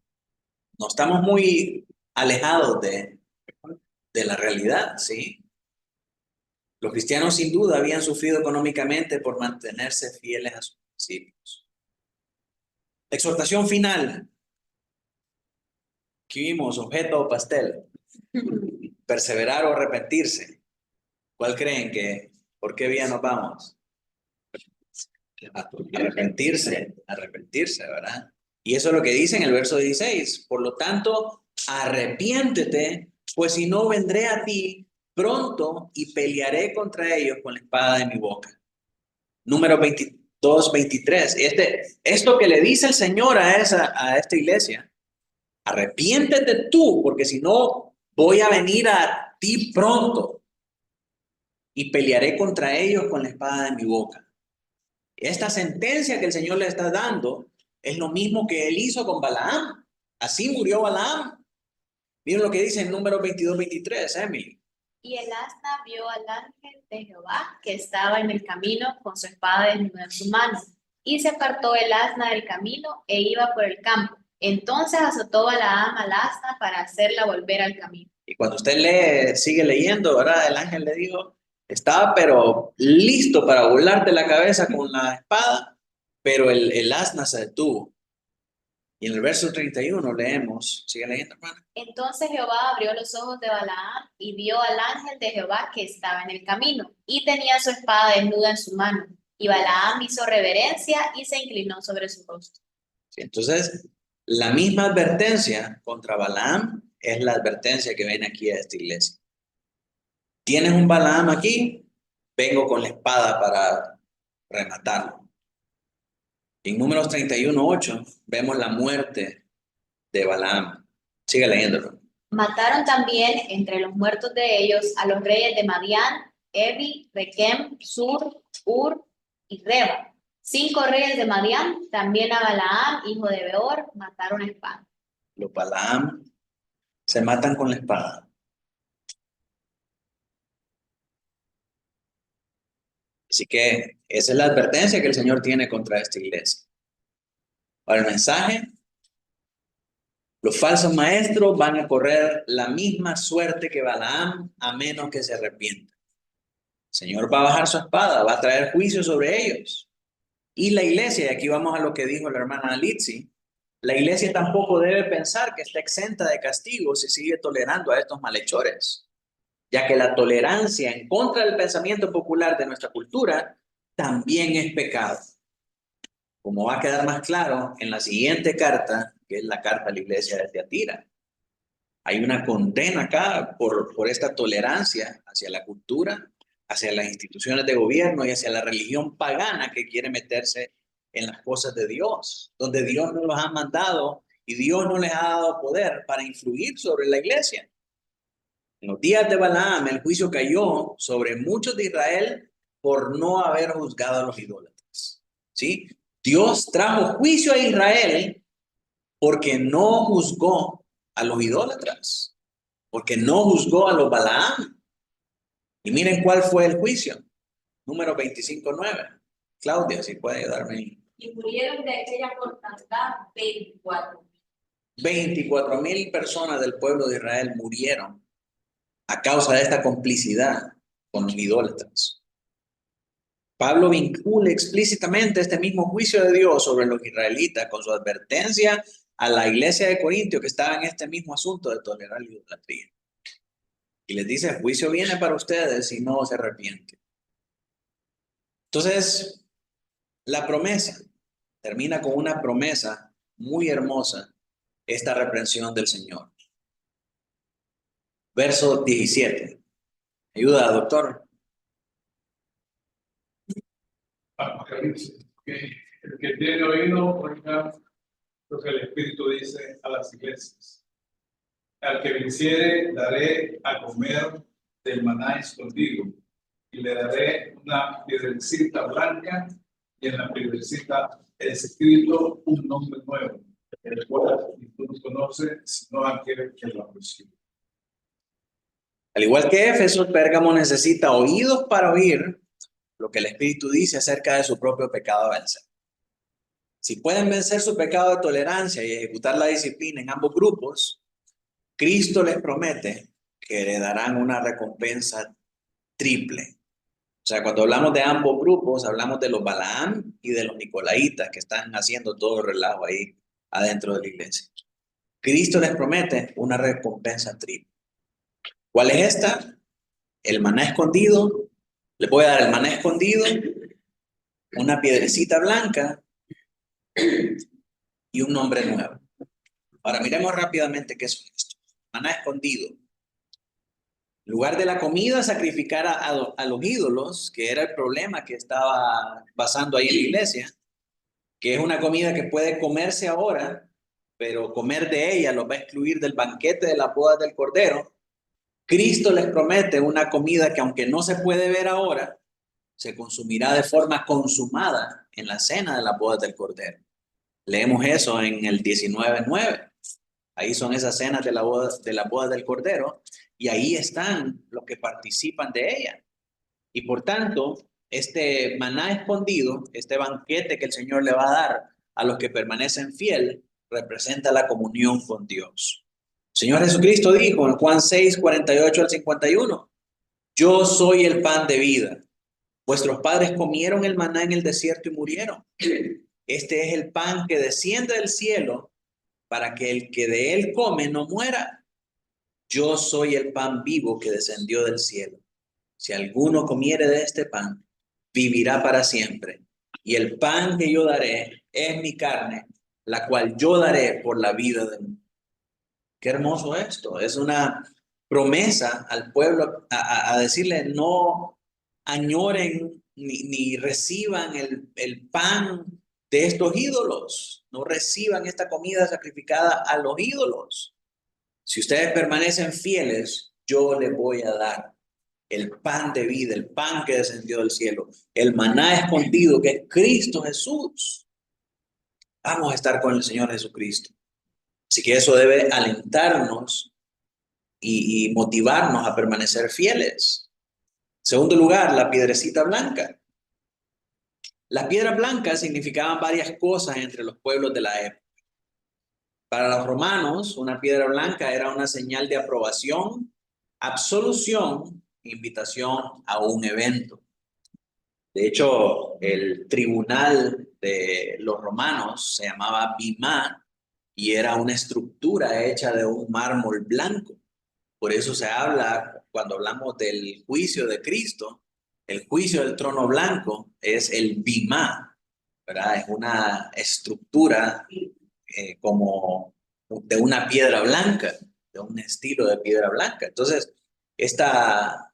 no estamos muy alejados de la realidad, ¿sí? Los cristianos sin duda habían sufrido económicamente por mantenerse fieles a sus principios. Exhortación final. Aquí vimos objeto o pastel. Perseverar o arrepentirse. ¿Cuál creen que, por qué vía nos vamos? Arrepentirse, ¿verdad? Y eso es lo que dice en el verso 16. Por lo tanto, arrepiéntete, pues si no vendré a ti pronto y pelearé contra ellos con la espada de mi boca. Número 22, 23. Esto que le dice el Señor a esta iglesia, arrepiéntete tú, porque si no, voy a venir a ti pronto y pelearé contra ellos con la espada de mi boca. Esta sentencia que el Señor le está dando es lo mismo que él hizo con Balaam. Así murió Balaam. Miren lo que dice en número 22, 23, Emily. Y el asna vio al ángel de Jehová que estaba en el camino con su espada desnuda en su mano. Y se apartó el asna del camino e iba por el campo. Entonces azotó Balaam al asna para hacerla volver al camino. Y cuando usted lee, sigue leyendo, ¿verdad? El ángel le dijo, estaba pero listo para volarte la cabeza con la espada, pero el asna se detuvo. Y en el verso 31 leemos, sigue leyendo, hermano. Entonces Jehová abrió los ojos de Balaam y vio al ángel de Jehová que estaba en el camino y tenía su espada desnuda en su mano. Y Balaam hizo reverencia y se inclinó sobre su rostro. Sí, entonces, la misma advertencia contra Balaam es la advertencia que viene aquí a esta iglesia. ¿Tienes un Balaam aquí? Vengo con la espada para rematarlo. En Números 31:8 vemos la muerte de Balaam. Sigue leyéndolo. Mataron también entre los muertos de ellos a los reyes de Madián, Evi, Requem, Sur, Ur y Reba. 5 reyes de Madián, también a Balaam, hijo de Beor, mataron a espada. Los Balaam se matan con la espada. Así que esa es la advertencia que el Señor tiene contra esta iglesia. Ahora el mensaje, los falsos maestros van a correr la misma suerte que Balaam a menos que se arrepientan. El Señor va a bajar su espada, va a traer juicio sobre ellos. Y la iglesia, y aquí vamos a lo que dijo la hermana Litsi, la iglesia tampoco debe pensar que está exenta de castigo si sigue tolerando a estos malhechores, ya que la tolerancia en contra del pensamiento popular de nuestra cultura también es pecado. Como va a quedar más claro en la siguiente carta, que es la carta a la iglesia de Tiatira. Hay una condena acá por esta tolerancia hacia la cultura, hacia las instituciones de gobierno y hacia la religión pagana que quiere meterse en las cosas de Dios, donde Dios no los ha mandado y Dios no les ha dado poder para influir sobre la iglesia. En los días de Balaam, el juicio cayó sobre muchos de Israel por no haber juzgado a los idólatras. ¿Sí? Dios trajo juicio a Israel porque no juzgó a los idólatras, porque no juzgó a los Balaam. Y miren cuál fue el juicio. Número 25:9. Claudia, si puede ayudarme. Y murieron de aquella mortandad 24,000 personas del pueblo de Israel murieron a causa de esta complicidad con los idólatras. Pablo vincula explícitamente este mismo juicio de Dios sobre los israelitas con su advertencia a la iglesia de Corintio que estaba en este mismo asunto de tolerar la idolatría. Y les dice, el juicio viene para ustedes si no se arrepienten. Entonces, la promesa termina con una promesa muy hermosa, esta reprensión del Señor. Verso 17. Ayuda, doctor. El que tiene oído, oiga lo que el Espíritu dice a las iglesias. Al que venciere, daré a comer del maná escondido, y le daré una piedrecita blanca, y en la piedrecita es escrito un nombre nuevo, el cual tú no conoces, sino aquel que lo recibe. Al igual que Éfeso, Pérgamo necesita oídos para oír lo que el Espíritu dice acerca de su propio pecado a vencer. Si pueden vencer su pecado de tolerancia y ejecutar la disciplina en ambos grupos, Cristo les promete que heredarán una recompensa triple. O sea, cuando hablamos de ambos grupos, hablamos de los Balaam y de los Nicolaitas que están haciendo todo el relajo ahí adentro de la iglesia. Cristo les promete una recompensa triple. ¿Cuál es esta? El maná escondido. Les voy a dar el maná escondido, una piedrecita blanca y un nombre nuevo. Ahora miremos rápidamente qué es esto. Maná escondido. En lugar de la comida, sacrificar a los ídolos, que era el problema que estaba pasando ahí en la iglesia, que es una comida que puede comerse ahora, pero comer de ella los va a excluir del banquete de la boda del Cordero. Cristo les promete una comida que, aunque no se puede ver ahora, se consumirá de forma consumada en la cena de la boda del Cordero. Leemos eso en el 19:9. Ahí son esas cenas de la boda del Cordero, y ahí están los que participan de ella. Y por tanto, este maná escondido, este banquete que el Señor le va a dar a los que permanecen fiel, representa la comunión con Dios. El Señor Jesucristo dijo en Juan 6:48-51, yo soy el pan de vida. Vuestros padres comieron el maná en el desierto y murieron. Este es el pan que desciende del cielo para que el que de él come no muera. Yo soy el pan vivo que descendió del cielo. Si alguno comiere de este pan, vivirá para siempre. Y el pan que yo daré es mi carne, la cual yo daré por la vida del mundo. Qué hermoso esto. Es una promesa al pueblo a decirle no añoren ni reciban el pan de estos ídolos. No reciban esta comida sacrificada a los ídolos. Si ustedes permanecen fieles, yo les voy a dar el pan de vida, el pan que descendió del cielo, el maná escondido que es Cristo Jesús. Vamos a estar con el Señor Jesucristo. Así que eso debe alentarnos y motivarnos a permanecer fieles. En segundo lugar, la piedrecita blanca. Las piedras blancas significaban varias cosas entre los pueblos de la época. Para los romanos, una piedra blanca era una señal de aprobación, absolución, invitación a un evento. De hecho, el tribunal de los romanos se llamaba bimá y era una estructura hecha de un mármol blanco. Por eso se habla, cuando hablamos del juicio de Cristo, el juicio del trono blanco es el bimá, ¿verdad? Es una estructura como de una piedra blanca, de un estilo de piedra blanca. Entonces, esta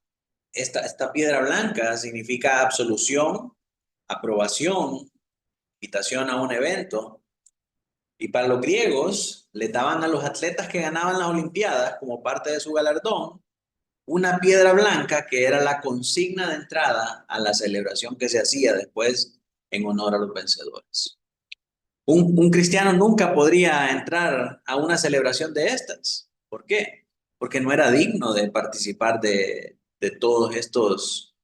piedra blanca significa absolución, aprobación, invitación a un evento. Y para los griegos, le daban a los atletas que ganaban las Olimpiadas, como parte de su galardón, una piedra blanca que era la consigna de entrada a la celebración que se hacía después en honor a los vencedores. Un cristiano nunca podría entrar a una celebración de estas. ¿Por qué? Porque no era digno de participar de todos estos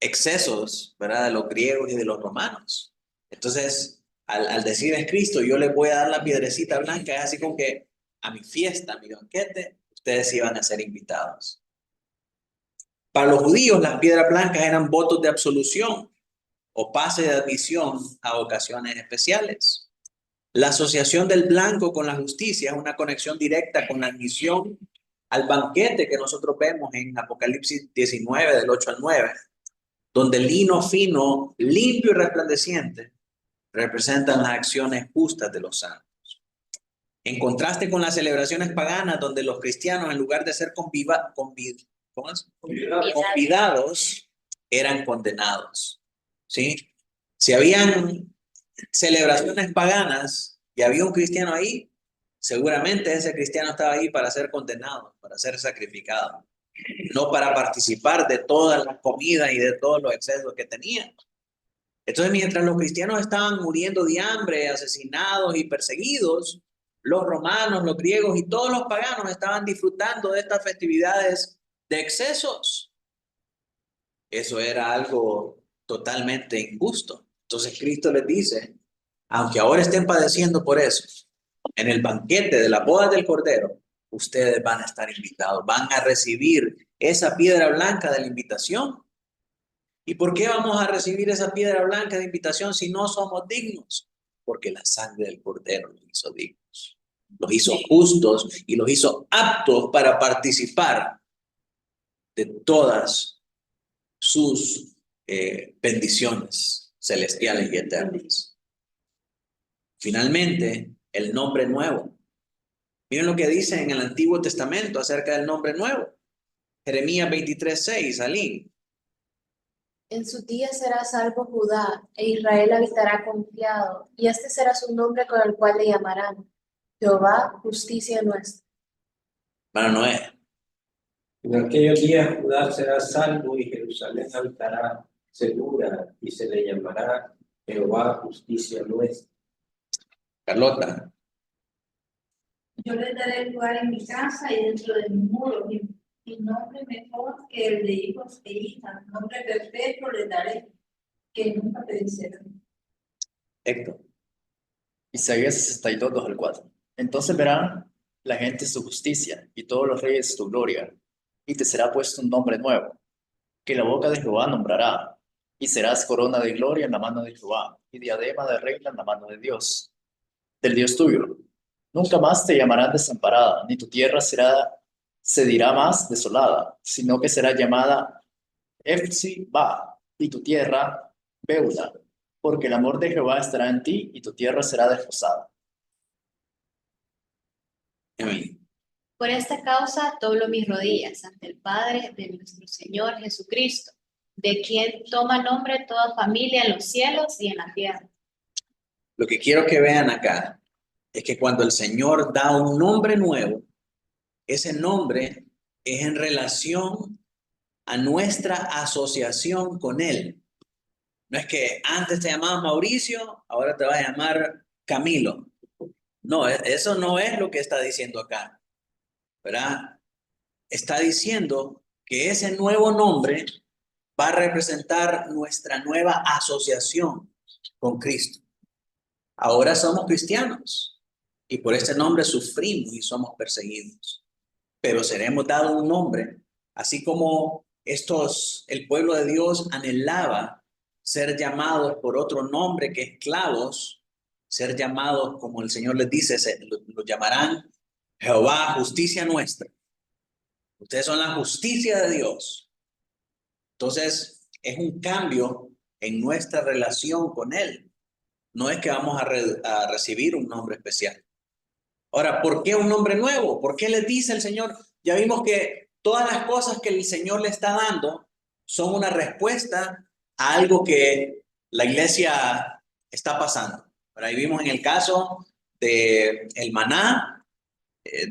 excesos, ¿verdad? De los griegos y de los romanos. Entonces, al decir es Cristo, yo les voy a dar la piedrecita blanca, es así como que a mi fiesta, a mi banquete, ustedes iban a ser invitados. Para los judíos, las piedras blancas eran votos de absolución o pase de admisión a ocasiones especiales. La asociación del blanco con la justicia es una conexión directa con la admisión al banquete que nosotros vemos en Apocalipsis 19, del 8 al 9, donde el lino fino, limpio y resplandeciente representan las acciones justas de los santos. En contraste con las celebraciones paganas, donde los cristianos, en lugar de ser convidados, eran condenados. ¿Sí? Si habían celebraciones paganas y había un cristiano ahí, seguramente ese cristiano estaba ahí para ser condenado, para ser sacrificado. no para participar de todas las comidas y de todos los excesos que tenían. Entonces, mientras los cristianos estaban muriendo de hambre, asesinados y perseguidos, los romanos, los griegos y todos los paganos estaban disfrutando de estas festividades de excesos. Eso era algo totalmente injusto. Entonces Cristo les dice, aunque ahora estén padeciendo por eso, en el banquete de la boda del Cordero, ustedes van a estar invitados, van a recibir esa piedra blanca de la invitación. ¿Y por qué vamos a recibir esa piedra blanca de invitación si no somos dignos? Porque la sangre del Cordero los hizo dignos, los hizo justos y los hizo aptos para participar de todas sus bendiciones celestiales y eternas. Finalmente, el nombre nuevo. Miren lo que dice en el Antiguo Testamento acerca del nombre nuevo. Jeremías 23:6, Alín. En su día será salvo Judá, e Israel habitará confiado, y este será su nombre con el cual le llamarán: Jehová, justicia nuestra. Para Noé. En aquellos días Judá será salvo y Jerusalén habitará segura y se le llamará Jehová, justicia nuestra. Carlota. Yo les daré lugar en mi casa y dentro de mi muro, y nombre mejor que el de hijos e hijas, nombre perpetuo les daré, que nunca perecerán. Héctor. Isaías 62, 2 al 4. Entonces verán la gente su justicia y todos los reyes tu gloria, y te será puesto un nombre nuevo, que la boca de Jehová nombrará, y serás corona de gloria en la mano de Jehová, y diadema de reina en la mano de Dios, del Dios tuyo. Nunca más te llamarán desamparada, ni tu tierra se dirá más desolada, sino que será llamada Efsi-Ba, y tu tierra Beula, porque el amor de Jehová estará en ti, y tu tierra será desposada. Emily. Por esta causa doblo mis rodillas ante el Padre de nuestro Señor Jesucristo, de quien toma nombre toda familia en los cielos y en la tierra. Lo que quiero que vean acá es que cuando el Señor da un nombre nuevo, ese nombre es en relación a nuestra asociación con Él. No es que antes te llamabas Mauricio, ahora te vas a llamar Camilo. No, eso no es lo que está diciendo acá, ¿verdad? Está diciendo que ese nuevo nombre va a representar nuestra nueva asociación con Cristo. Ahora somos cristianos y por este nombre sufrimos y somos perseguidos. Pero seremos dados un nombre, así como el pueblo de Dios anhelaba ser llamados por otro nombre que esclavos, ser llamados, como el Señor les dice, los llamarán Jehová, justicia nuestra. Ustedes son la justicia de Dios. Entonces, es un cambio en nuestra relación con Él. No es que vamos a recibir un nombre especial. Ahora, ¿por qué un nombre nuevo? ¿Por qué les dice el Señor? Ya vimos que todas las cosas que el Señor le está dando son una respuesta a algo que la iglesia está pasando. Por ahí vimos en el caso del maná,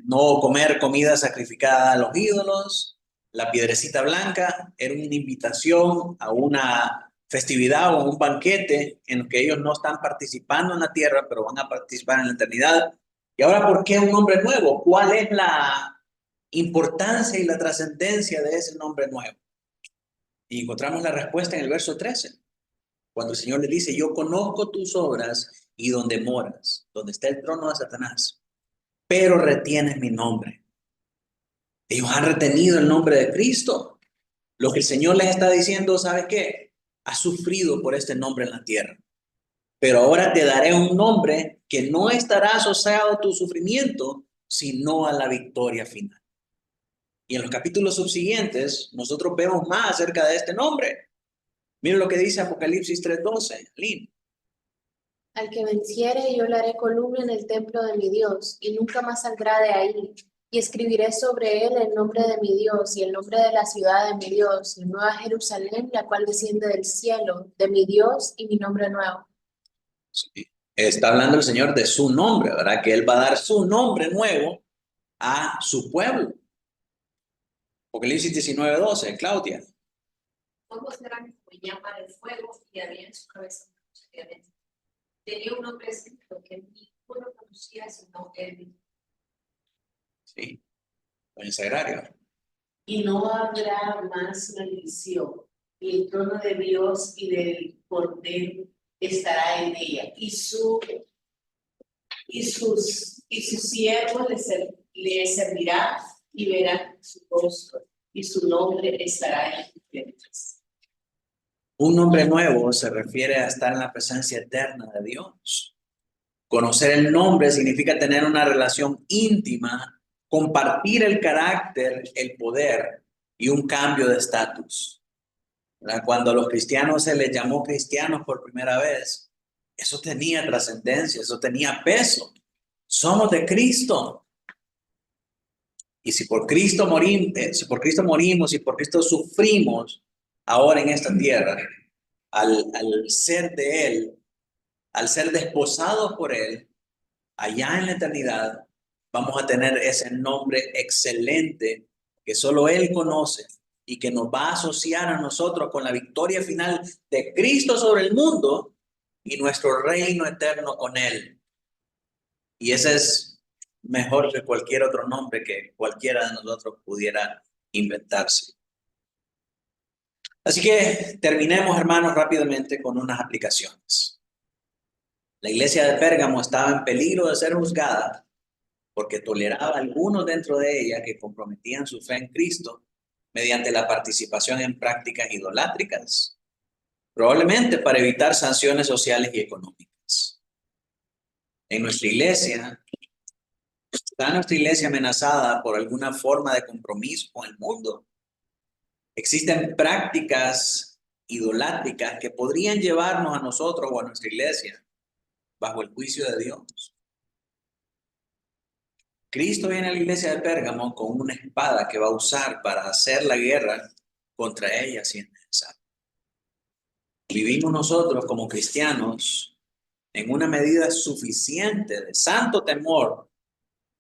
no comer comida sacrificada a los ídolos, la piedrecita blanca era una invitación a una festividad o a un banquete en el que ellos no están participando en la tierra, pero van a participar en la eternidad. Y ahora, ¿por qué un nombre nuevo? ¿Cuál es la importancia y la trascendencia de ese nombre nuevo? Y encontramos la respuesta en el verso 13, cuando el Señor le dice: yo conozco tus obras y donde moras, donde está el trono de Satanás, pero retienes mi nombre. Ellos han retenido el nombre de Cristo. Lo que el Señor les está diciendo, ¿sabes qué? Has sufrido por este nombre en la tierra, pero ahora te daré un nombre que no estará asociado a tu sufrimiento, sino a la victoria final. Y en los capítulos subsiguientes, nosotros vemos más acerca de este nombre. Miren lo que dice Apocalipsis 3:12. Lynn. Al que venciere, yo le haré columna en el templo de mi Dios, y nunca más saldrá de ahí. Y escribiré sobre él el nombre de mi Dios y el nombre de la ciudad de mi Dios, la nueva Jerusalén, la cual desciende del cielo, de mi Dios y mi nombre nuevo. Sí. Está hablando el Señor de su nombre, ¿verdad? Que Él va a dar su nombre nuevo a su pueblo. Apocalipsis 19:12, Claudia. Ojos eran como llama de fuego y había en su cabeza muchos diademas. Tenía un nombre escrito que ninguno conocía sino él mismo. Sí, doña Sagrario. Y no habrá más maldición, y el trono de Dios y del Cordero estará en ella, y sus siervos le servirán y verán su rostro, y su nombre estará en sus letras. Un nombre nuevo se refiere a estar en la presencia eterna de Dios. Conocer el nombre significa tener una relación íntima, compartir el carácter, el poder y un cambio de estatus. Cuando a los cristianos se les llamó cristianos por primera vez, eso tenía trascendencia, eso tenía peso. Somos de Cristo. Y si por Cristo morimos y por Cristo sufrimos ahora en esta tierra, al ser de Él, al ser desposados por Él, allá en la eternidad, vamos a tener ese nombre excelente que solo Él conoce y que nos va a asociar a nosotros con la victoria final de Cristo sobre el mundo y nuestro reino eterno con Él. Y ese es mejor que cualquier otro nombre que cualquiera de nosotros pudiera inventarse. Así que terminemos, hermanos, rápidamente con unas aplicaciones. La iglesia de Pérgamo estaba en peligro de ser juzgada porque toleraba a algunos dentro de ella que comprometían su fe en Cristo mediante la participación en prácticas idolátricas, probablemente para evitar sanciones sociales y económicas. En nuestra iglesia, ¿está nuestra iglesia amenazada por alguna forma de compromiso con el mundo? Existen prácticas idolátricas que podrían llevarnos a nosotros o a nuestra iglesia bajo el juicio de Dios. Cristo viene a la iglesia de Pérgamo con una espada que va a usar para hacer la guerra contra ella si es necesario. Vivimos nosotros como cristianos en una medida suficiente de santo temor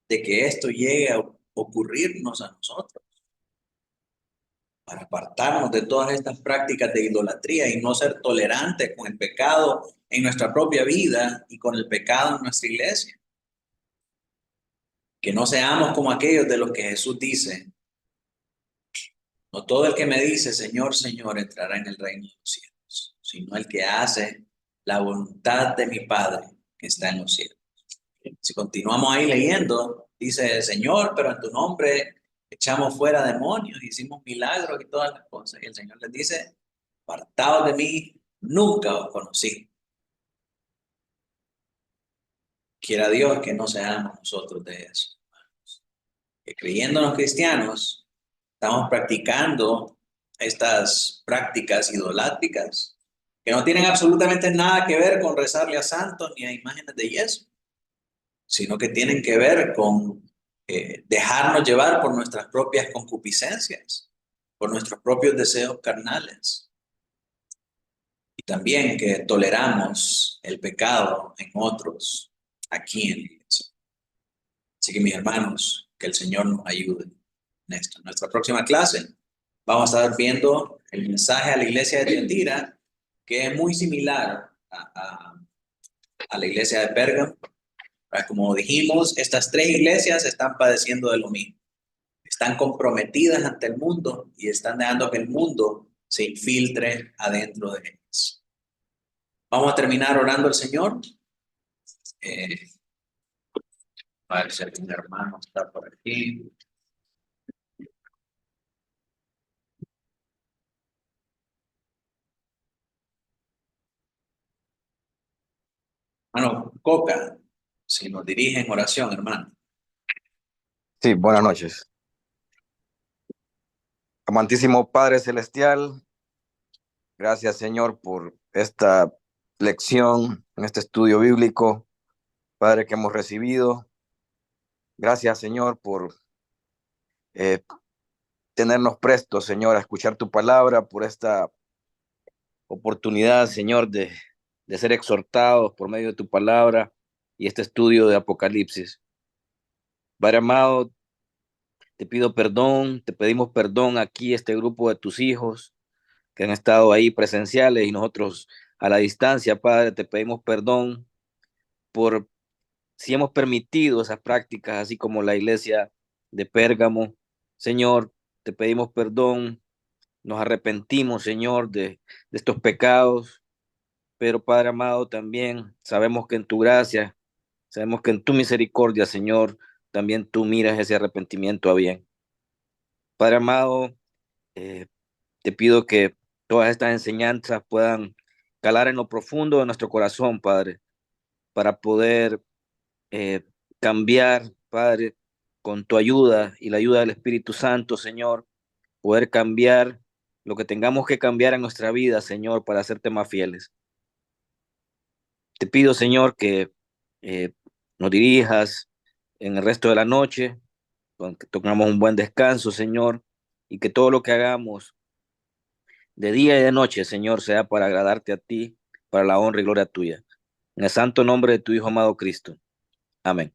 de que esto llegue a ocurrirnos a nosotros, para apartarnos de todas estas prácticas de idolatría y no ser tolerantes con el pecado en nuestra propia vida y con el pecado en nuestra iglesia. Que no seamos como aquellos de los que Jesús dice: no todo el que me dice Señor, Señor entrará en el reino de los cielos, sino el que hace la voluntad de mi Padre que está en los cielos. Si continuamos ahí leyendo, dice: Señor, pero en tu nombre echamos fuera demonios, hicimos milagros y todas las cosas. Y el Señor les dice: apartados de mí, nunca os conocí. Quiera Dios que no seamos nosotros de eso. Que creyéndonos cristianos, estamos practicando estas prácticas idolátricas que no tienen absolutamente nada que ver con rezarle a santos ni a imágenes de yeso, sino que tienen que ver con dejarnos llevar por nuestras propias concupiscencias, por nuestros propios deseos carnales. Y también que toleramos el pecado en otros aquí en la iglesia. Así que, mis hermanos, que el Señor nos ayude en esto. En nuestra próxima clase vamos a estar viendo el mensaje a la iglesia de Tiatira, que es muy similar a la iglesia de Pérgamo. Como dijimos, estas tres iglesias están padeciendo de lo mismo. Están comprometidas ante el mundo y están dejando que el mundo se infiltre adentro de ellas. Vamos a terminar orando al Señor. A ver si algún hermano está por aquí. Hermano Coca, si nos dirige en oración, hermano. Sí, buenas noches. Amantísimo Padre Celestial, gracias Señor por esta lección, en este estudio bíblico, Padre, que hemos recibido. Gracias Señor por tenernos prestos, Señor, a escuchar tu palabra, por esta oportunidad, Señor, de ser exhortados por medio de tu palabra y este estudio de Apocalipsis. Padre amado, Te pido perdón, te pedimos perdón aquí, este grupo de tus hijos que han estado ahí presenciales y nosotros a la distancia, Padre, te pedimos perdón por si hemos permitido esas prácticas, así como la iglesia de Pérgamo. Señor, te pedimos perdón, nos arrepentimos, Señor, de estos pecados, pero Padre amado, también sabemos que en tu gracia, sabemos que en tu misericordia, Señor, también tú miras ese arrepentimiento a bien. Padre amado, eh, te pido que todas estas enseñanzas puedan calar en lo profundo de nuestro corazón, Padre, para poder eh, cambiar, Padre, con tu ayuda y la ayuda del Espíritu Santo, Señor, poder cambiar lo que tengamos que cambiar en nuestra vida, Señor, para hacerte más fieles. Te pido, Señor, que nos dirijas en el resto de la noche, que tengamos un buen descanso, Señor, y que todo lo que hagamos de día y de noche, Señor, sea para agradarte a ti, para la honra y gloria tuya. En el santo nombre de tu Hijo amado Cristo. Amén.